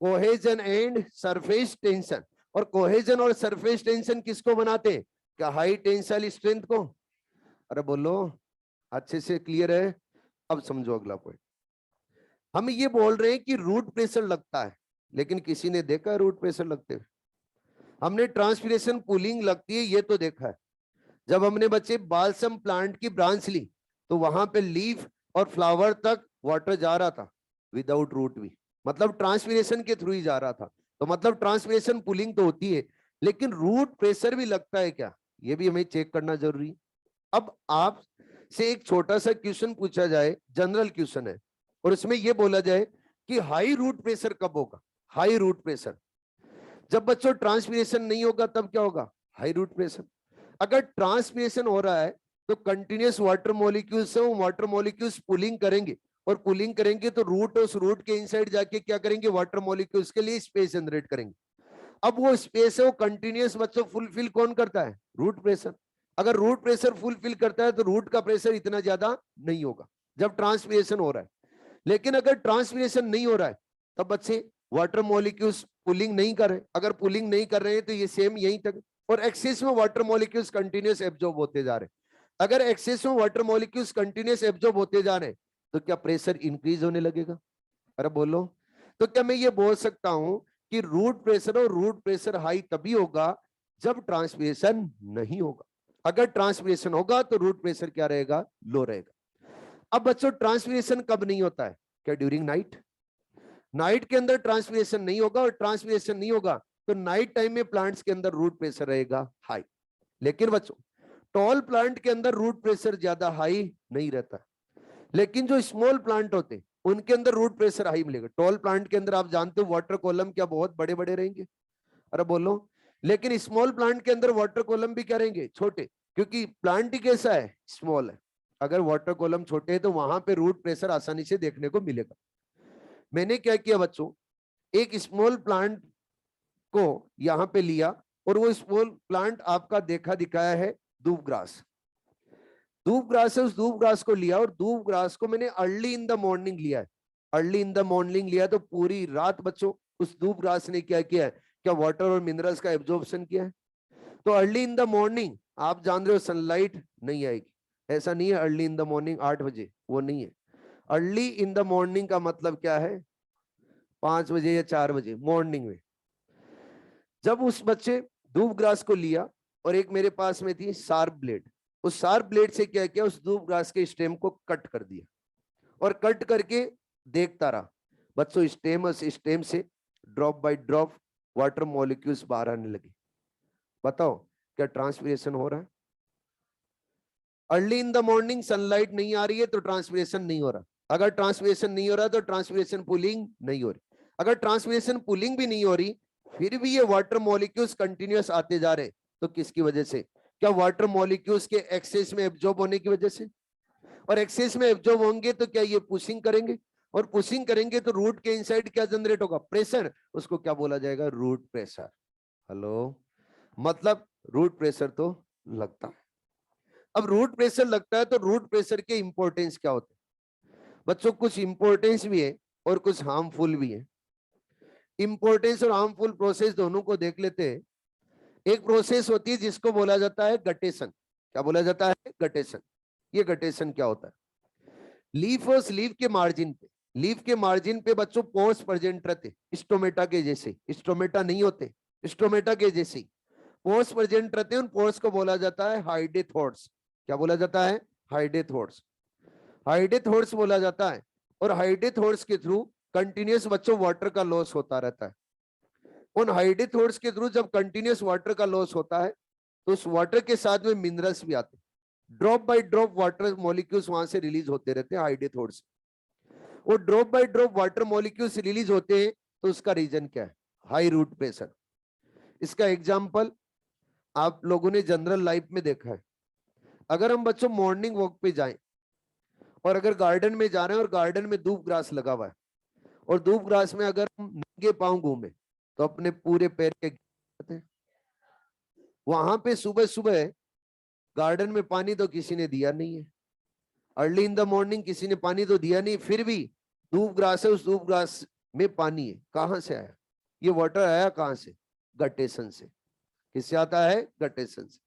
Cohesion and surface tension. और कोहेजन और सरफेस टेंशन किसको बनाते हैं? क्या हाई टेंसाइल स्ट्रेंथ को? अरे बोलो, अच्छे से क्लियर है? अब समझो अगला पॉइंट। हम ये बोल रहे हैं कि रूट प्रेशर लगता है, लेकिन किसी ने देखा है रूट प्रेशर लगते हुए? हमने ट्रांसपिरेशन कूलिंग लगती है ये तो देखा है। जब हमने बच्चे बालसम प्लांट की ब्रांच ली तो वहां पे लीफ और फ्लावर तक वाटर जा रहा था विदाउट रूट भी, मतलब ट्रांसपिरेशन के थ्रू ही जा रहा था। तो मतलब ट्रांसपिरेशन पुलिंग तो होती है, लेकिन रूट प्रेशर भी लगता है क्या? ये भी हमें चेक करना जरूरी है। अब आप से एक छोटा सा क्वेश्चन पूछा जाए, जनरल क्वेश्चन है, और इसमें यह बोला जाए कि हाई रूट प्रेशर कब होगा? हाई रूट प्रेशर जब बच्चों ट्रांसपिरेशन नहीं होगा तब क्या होगा? High root pressure. अगर ट्रांसपिरेशन हो रहा है तो कंटिन्यूस वाटर मॉलिक्यूल्स से वो वाटर मॉलिक्यूल्स पुलिंग करेंगे, और पुलिंग करेंगे तो रूट उस रूट के इनसाइड जाके क्या करेंगे? वाटर मॉलिक्यूल्स के लिए स्पेस जनरेट करेंगे। अब वो स्पेस है वो कंटिन्यूस बच्चों फुलफिल कौन करता है? Root pressure. अगर रूट प्रेशर फुलफिल करता है तो रूट का प्रेशर इतना ज्यादा नहीं होगा जब ट्रांसपिरेशन हो रहा है। लेकिन अगर ट्रांसपिरेशन नहीं हो रहा है तब बच्चे वाटर मॉलिक्यूल्स पुलिंग नहीं कर रहे। अगर पुलिंग नहीं कर रहे हैं तो ये सेम यहीं तक, और एक्सेस में वाटर मॉलिक्यूल्स कंटिन्यूस एब्जॉर्ब होते जा रहे हैं। अगर एक्सेस में वाटर मॉलिक्यूल्स कंटिन्यूस एब्जॉर्ब होते जा रहे हैं तो क्या प्रेशर इंक्रीज होने लगेगा? अरे बोलो, तो क्या मैं ये बोल सकता हूं कि रूट प्रेशर और रूट प्रेशर हाई तभी होगा जब ट्रांसपिरेशन नहीं होगा? अगर ट्रांसपिरेशन होगा तो रूट प्रेशर क्या रहेगा? लो रहेगा। अब बच्चों ट्रांसपिरेशन कब नहीं होता है? क्या ड्यूरिंग नाइट? नाइट के अंदर ट्रांसपिरेशन नहीं होगा, और ट्रांसपिरेशन नहीं होगा तो नाइट टाइम में प्लांट्स के अंदर रूट प्रेशर रहेगा हाई। लेकिन बच्चों टॉल प्लांट के अंदर रूट प्रेशर ज्यादा हाई नहीं रहता, लेकिन जो स्मॉल प्लांट होते उनके अंदर रूट प्रेशर हाई मिलेगा। टॉल प्लांट के अंदर आप जानते हो वाटर कॉलम क्या बहुत बड़े बड़े रहेंगे? अरे बोलो, लेकिन स्मॉल प्लांट के अंदर वाटर कॉलम भी क्या रहेंगे? छोटे, क्योंकि प्लांट ही कैसा है? स्मॉल है। अगर वाटर कॉलम छोटे है तो वहां पे रूट प्रेशर आसानी से देखने को मिलेगा। मैंने क्या किया बच्चों, एक स्मॉल प्लांट को यहां पे लिया, और वो स्मॉल प्लांट आपका देखा दिखाया है दूब ग्रास। धूप ग्रास है, उस धूप ग्रास को लिया और धूप ग्रास को मैंने अर्ली इन द मॉर्निंग लिया है। अर्ली इन द मॉर्निंग लिया तो पूरी रात बच्चों उस धूप ग्रास ने क्या किया है, क्या वाटर और मिनरल्स का एब्जॉर्प्शन किया है। तो अर्ली इन द मॉर्निंग आप जान रहे हो सनलाइट नहीं आएगी, ऐसा नहीं है अर्ली इन द मॉर्निंग 8 बजे, वो नहीं है। अर्ली इन द मॉर्निंग का मतलब क्या है, 5 बजे या 4 बजे मॉर्निंग में। जब उस बच्चे धूप ग्रास को लिया और एक मेरे पास में थी शार्प ब्लेड, उस शार्प ब्लेड से क्या किया, उस धूप ग्रास के स्टेम को कट कर दिया और कट करके देखता रहा बच्चों, स्टेम और स्टेम से drop by drop water molecules बाहर आने लगे। बताओ क्या ट्रांसपिरेशन हो रहा है। Early in the morning sunlight नहीं आ रही है तो ट्रांसपिरेशन नहीं हो रहा, अगर ट्रांसपिरेशन नहीं हो रहा तो ट्रांसपिरेशन पुलिंग नहीं हो रही, अगर ट्रांसपिरेशन पुलिंग भी नहीं हो रही फिर भी ये वाटर मॉलिक्यूल्स कंटिन्यूअस आते जा रहे, तो किसकी वजह से, क्या वाटर मॉलिक्यूल्स के एक्सेस में एब्जॉर्ब होने की वजह से। और एक्सेस में एब्जॉर्ब होंगे तो क्या ये पुशिंग करेंगे, और पुशिंग करेंगे तो रूट के इनसाइड क्या जनरेट होगा, प्रेशर, उसको क्या बोला जाएगा, रूट प्रेशर। हेलो, मतलब रूट प्रेशर तो लगता है। अब रूट प्रेशर लगता है तो रूट प्रेशर के इंपॉर्टेंस क्या होते हैं बच्चों, कुछ इंपॉर्टेंस भी है और कुछ हार्मफुल भी है। इंपॉर्टेंस और हार्मफुल प्रोसेस दोनों को देख लेते हैं। एक प्रोसेस होती है जिसको बोला जाता है गटेशन। क्या बोला जाता है, गटेशन। ये गटेशन क्या होता है, लीफ और स्लीव के मार्जिन पे, लीफ के मार्जिन पे बच्चों पोर्स प्रेजेंट रहते, स्टोमेटा के जैसे, स्टोमेटा नहीं होते, स्टोमेटा के जैसे पोर्स प्रेजेंट रहते हैं, उन पोर्स को बोला जाता है हाइडेथोर्स। क्या बोला जाता है, हाइडेथोर्स, हाइडेथोर्स बोला जाता है। और हाइडेथोर्स के थ्रू कंटिन्यूअस बच्चों वाटर का लॉस होता रहता है। उन हाइडेथोर्स के थ्रू जब कंटिन्यूअस वाटर का लॉस होता है तो उस वाटर के साथ में मिनरल्स भी आते हैं, drop by drop water molecules वहां से रिलीज होते रहते हैं हाइडेथोर्स। वो drop by drop water molecules release होते हैं तो उसका रीजन क्या है, हाई रूट प्रेशर। इसका एग्जांपल आप लोगों ने जनरल लाइफ में देखा है। अगर हम बच्चों मॉर्निंग वॉक पे जाएं और अगर गार्डन में जा रहे हैं और गार्डन में धूप ग्रास लगा हुआ है और धूप ग्रास में अगर हम नंगे पांव घूमे तो अपने पूरे पैर के, वहां पे सुबह सुबह गार्डन में पानी तो किसी ने दिया नहीं है, अर्ली इन द मॉर्निंग किसी ने पानी तो दिया नहीं, फिर भी धूप ग्रास है, उस धूप ग्रास में पानी है, कहां से आया ये वाटर, आया कहां से, गटेशन से। किससे आता है, गटेशन से।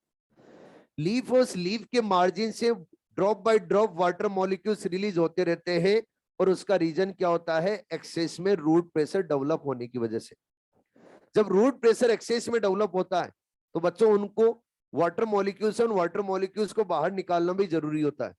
लीफ और स्लीव के मार्जिन से drop by drop water molecules release होते रहते हैं और उसका रीजन क्या होता है, एक्सेस में रूट प्रेशर डेवलप होने की वजह से। जब रूट प्रेशर एक्सेस में डेवलप होता है तो बच्चों उनको वाटर मॉलिक्यूल्स और वाटर मॉलिक्यूल्स को बाहर निकालना भी जरूरी होता है।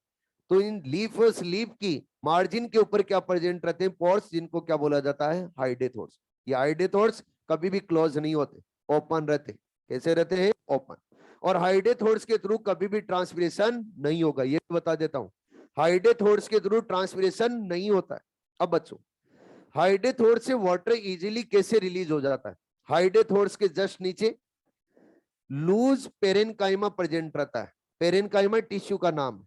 तो इन लीफ और स्लीव की मार्जिन के ऊपर क्या प्रेजेंट रहते हैं, पोर्स, जिनको क्या बोला जाता है, हाइडेथोर्स। ये हाइडेथोर्स कभी भी क्लोज नहीं होते, ओपन रहते। कैसे रहते हैं, ओपन। और हाइडेथोर्स के थ्रू कभी भी ट्रांसपिरेशन नहीं होगा, ये बता देता हूं, हाइडेथोर्स के थ्रू ट्रांसपिरेशन नहीं होता है। अब बच्चों हाइडेथोर्स से वाटर इजीली कैसे रिलीज हो जाता है, हाइडेथोर्स के जस्ट नीचे लूज पेरेनकाइमा प्रेजेंट रहता है, पेरेनकाइमा टिश्यू का नाम है,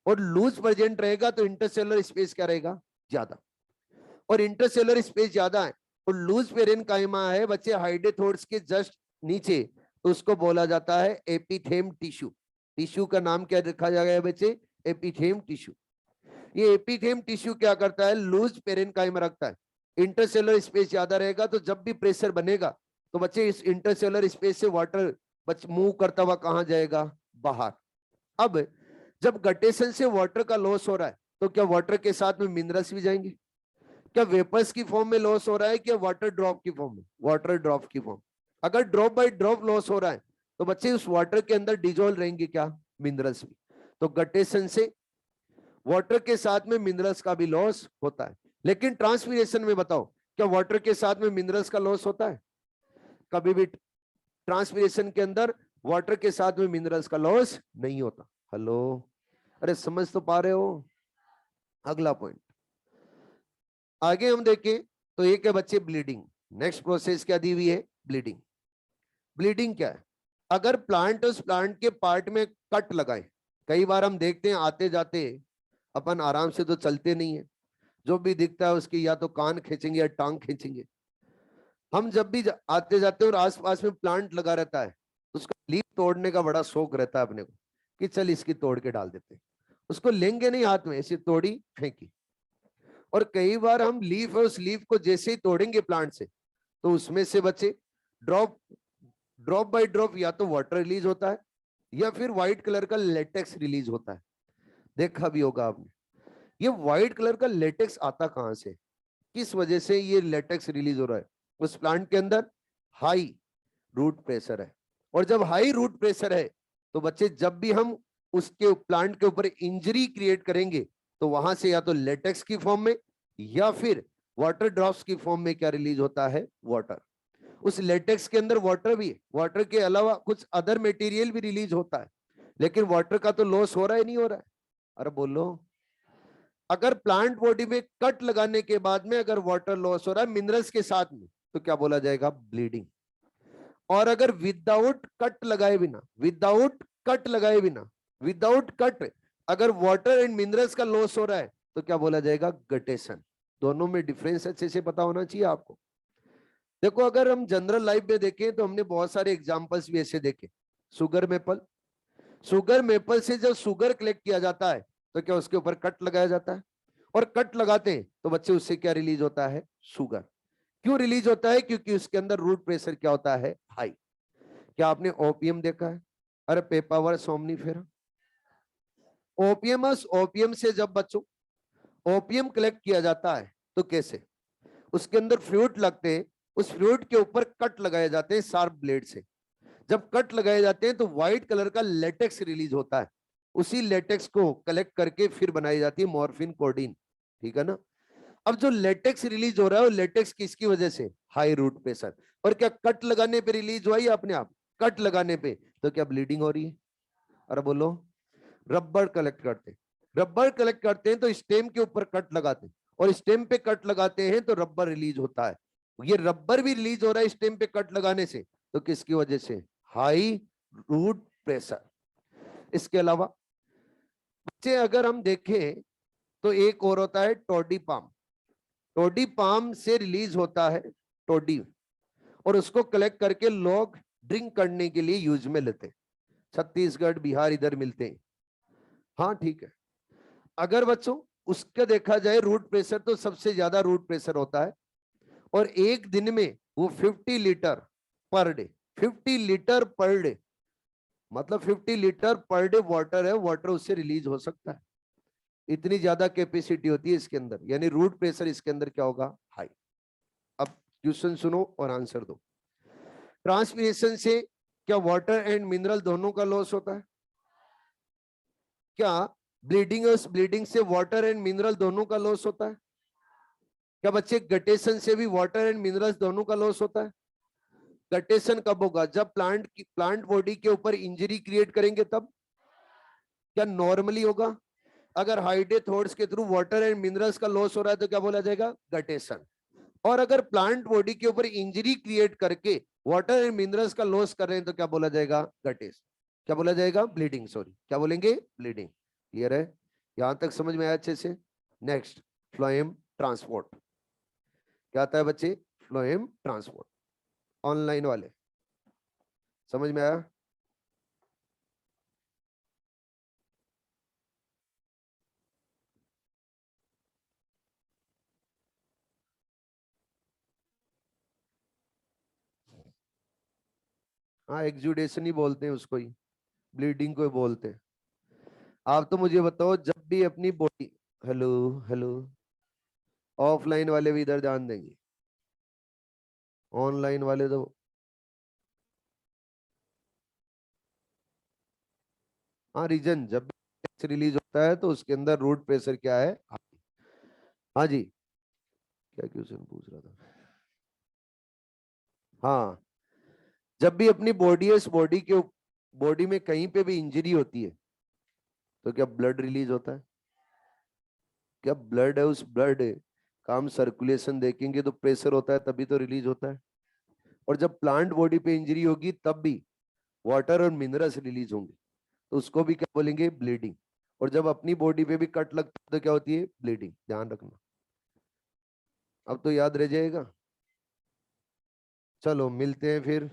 और लूज प्रेजेंट रहेगा तो इंटरसेलुलर स्पेस क्या रहेगा, ज्यादा, और इंटरसेलुलर स्पेस ज्यादा है और लूज पेरेनकाइमा है बच्चे हाइडेथोर्स के जस्ट नीचे, तो उसको बोला जाता है एपिथेम टिश्यू। टिश्यू का नाम क्या रखा जाएगा बच्चे, एपिथेम टिश्यू। ये एपिथेम टिश्यू क्या करता है, लूज पेरेनकाइमा रखता है, इंटरसेलुलर स्पेस ज्यादा रहेगा, तो जब भी प्रेशर बनेगा तो बच्चे इस इंटरसेलुलर स्पेस से वाटर मूव करता हुआ कहां जाएगा, बाहर। अब जब गटेशन से वाटर का लॉस हो रहा है तो क्या वाटर के साथ में मिनरल्स भी जाएंगे, क्या वेपर्स की फॉर्म में लॉस हो रहा है, क्या वाटर ड्रॉप की फॉर्म में, वाटर ड्रॉप की फॉर्म। अगर ड्रॉप बाय ड्रॉप लॉस हो रहा है तो बच्चे उस वाटर के अंदर डिजोल्व रहेंगे क्या, मिनरल्स भी। तो गटेशन से वाटर के साथ में मिनरल्स का भी लॉस होता है। लेकिन ट्रांसपीरेशन में बताओ क्या वाटर के साथ में मिनरल्स का लॉस होता है, कभी भी ट्रांसपीरेशन के अंदर वाटर के साथ में मिनरल्स का लॉस नहीं होता। हेलो, अरे समझ तो पा रहे हो। अगला पॉइंट आगे हम देखें तो एक है बच्चे ब्लीडिंग। नेक्स्ट प्रोसेस क्या दी हुई है, ब्लीडिंग। ब्लीडिंग क्या है, अगर प्लांट उस प्लांट के पार्ट में कट लगाए, कई बार हम देखते हैं आते जाते अपन आराम से तो चलते नहीं है, जो भी दिखता है उसकी या तो कान खींचेंगे या टांग खींचेंगे। हम जब भी आते जाते हैं और आसपास में प्लांट लगा रहता है तो उसका लीफ तोड़ने का बड़ा शौक रहता है अपने को, कि चल इसकी तोड़ के डाल देते हैं। उसको लेंगे नहीं हाथ में, ऐसे तोड़ी फेंकी। और कई बार हम लीफ है, उस लीफ को जैसे ही तोड़ेंगे प्लांट से, तो उसमें से बच्चे ड्रॉप ड्रॉप बाय ड्रॉप या तो वाटर रिलीज होता है या फिर व्हाइट कलर का लेटेक्स रिलीज होता है। देखा भी होगा आपने। ये व्हाइट कलर का लेटेक्स आता कहां से, किस वजह से ये लेटेक्स रिलीज हो रहा है? उस प्लांट के अंदर हाई रूट प्रेशर है। और जब हाई रूट प्रेशर है तो बच्चे जब भी हम उसके प्लांट के ऊपर इंजरी क्रिएट करेंगे तो वहां से या तो लेटेक्स की फॉर्म में या फिर वाटर ड्रॉप्स की फॉर्म में क्या रिलीज होता है? वाटर। उस लेटेक्स के अंदर वाटर भी है, वाटर के अलावा कुछ अदर मटेरियल भी रिलीज होता है, लेकिन वाटर का तो लॉस हो रहा है नहीं हो रहा है? अरे बोलो। अगर प्लांट बॉडी में कट लगाने के बाद में अगर वाटर लॉस हो रहा है मिनरल्स के साथ में, तो क्या बोला जाएगा? ब्लीडिंग। और अगर विदाउट कट लगाए बिना, विदाउट कट लगाए बिना, विदाउट कट अगर वाटर एंड मिनरल्स का लॉस हो रहा है तो क्या बोला जाएगा? गटेशन। दोनों में डिफरेंस अच्छे से पता होना चाहिए आपको। देखो अगर हम जनरल लाइफ में देखें तो हमने बहुत सारे एग्जांपल्स भी ऐसे देखे। शुगर मेपल, शुगर मेपल से जब शुगर कलेक्ट किया जाता है तो क्या उसके ऊपर कट लगाया जाता है? और कट लगाते हैं तो बच्चे उससे क्या रिलीज होता है? शुगर। क्यों रिलीज होता है? क्योंकि उसके अंदर रूट प्रेशर क्या होता है? हाई। क्या आपने ओपीएम देखा है? अरे पेपावर सोमनीफेरा। ओपीएमस, ओपीएम से जब बच्चों ओपीएम कलेक्ट किया जाता है तो कैसे? उसके अंदर फ्लूइड लगते हैं, उस फ्लूइड के ऊपर कट लगाए जाते हैं शार्प ब्लेड से। जब कट लगाए जाते हैं तो व्हाइट कलर का लेटेक्स रिलीज होता है। उसी लेटेक्स को कलेक्ट करके फिर बनाई जाती है मॉर्फिन कोडीन। ठीक है ना? अब जो लेटेक्स रिलीज हो रहा है वो लेटेक्स किसकी वजह से? High root pressure. और क्या कट लगाने पे रिलीज हुआ या अपने आप? कट लगाने पे। तो क्या ब्लीडिंग हो रही है? अरे बोलो। रबर कलेक्ट करते हैं, रबर कलेक्ट करते हैं तो स्टेम के ऊपर कट लगाते हैं, और स्टेम पे कट लगाते हैं तो रबर रिलीज होता है। ये रबर भी रिलीज हो रहा है स्टेम पे कट लगाने से, तो किसकी वजह से? High root pressure. इसके अलावा बच्चे अगर हम देखें तो एक और होता है टोडी पाम। टोडी पाम से रिलीज होता है टोडी, और उसको कलेक्ट करके लोग ड्रिंक करने के लिए यूज में लेते हैं। छत्तीसगढ़ बिहार इधर मिलते हैं। हाँ ठीक है। अगर बच्चों उसका देखा जाए रूट प्रेशर, तो सबसे ज्यादा रूट प्रेशर होता है, और एक दिन में वो 50 litre per day, 50 litre per day, मतलब 50 लीटर पर डे वाटर है, वाटर उससे रिलीज हो सकता है। इतनी ज्यादा कैपेसिटी होती है इसके अंदर, यानी रूट प्रेशर इसके अंदर क्या होगा? हाई। अब क्वेश्चन सुनो और आंसर दो। ट्रांसपीरेशन से क्या वाटर एंड मिनरल दोनों का लॉस होता है? क्या ब्लीडिंग और ब्लीडिंग से वाटर एंड मिनरल दोनों का लॉस होता है? क्या बच्चे गटेशन से भी वाटर एंड मिनरल्स दोनों का लॉस होता है? गटेशन कब होगा? जब प्लांट बॉडी के ऊपर इंजरी क्रिएट करेंगे तब। क्या नॉर्मली होगा? अगर हाइड्रेथोड्स के थ्रू वाटर एंड मिनरल्स का लॉस हो रहा है तो क्या बोला जाएगा? गटेशन। और अगर प्लांट बॉडी के ऊपर इंजरी क्रिएट करके वाटर एंड मिनरल्स का लॉस कर रहे हैं तो क्या बोला जाएगा? गटेशन। क्या बोला जाएगा? ब्लीडिंग। सॉरी, क्या बोलेंगे? ब्लीडिंग। क्लियर है? यहां तक समझ में आया अच्छे से? Next, phloem transport. क्या आता है बच्चे? Phloem transport. ऑनलाइन वाले समझ में आया? हाँ, एक्सुडेशन ही बोलते हैं उसको ही, ब्लीडिंग को ही बोलते हैं। आप तो मुझे बताओ, जब भी अपनी बॉडी, हेलो हेलो, ऑफलाइन वाले भी इधर ध्यान देंगे, ऑनलाइन वाले तो। हाँ, रीजन जब भी रिलीज होता है तो उसके अंदर रूट प्रेशर क्या है? हाँ जी, क्या क्वेश्चन पूछ रहा था? हाँ, जब भी अपनी बॉडी है, इस बॉडी के बॉडी में कहीं पे भी इंजरी होती है तो क्या ब्लड रिलीज होता है? क्या ब्लड है, उस ब्लड का हम सर्कुलेशन देखेंगे तो प्रेशर होता है तभी तो रिलीज होता है। और जब प्लांट बॉडी पे इंजरी होगी तब भी वाटर और मिनरल्स रिलीज होंगे, तो उसको भी क्या बोलेंगे? ब्लीडिंग। और जब अपनी बॉडी पे भी कट लगता है तो क्या होती है? ब्लीडिंग। ध्यान रखना, अब तो याद रह जाएगा। चलो मिलते हैं फिर।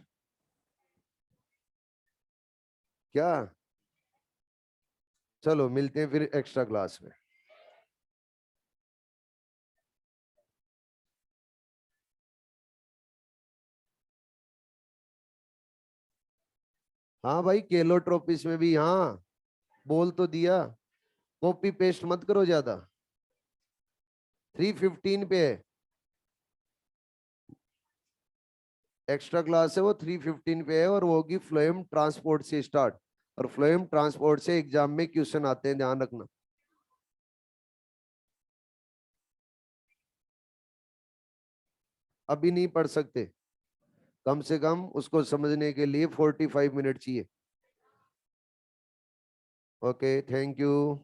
क्या? चलो मिलते हैं फिर एक्स्ट्रा क्लास में। हाँ भाई, केलोट्रोपिस में भी, हाँ बोल तो दिया। कॉपी पेस्ट मत करो ज्यादा। 315 पे है, एक्स्ट्रा क्लास है वो 315 पे है, और वो होगी फ्लोएम ट्रांसपोर्ट से स्टार्ट। और फ्लोएम ट्रांसपोर्ट से एग्जाम में क्वेश्चन आते हैं, ध्यान रखना। अभी नहीं पढ़ सकते, कम से कम उसको समझने के लिए 45 मिनट चाहिए। Okay, thank you.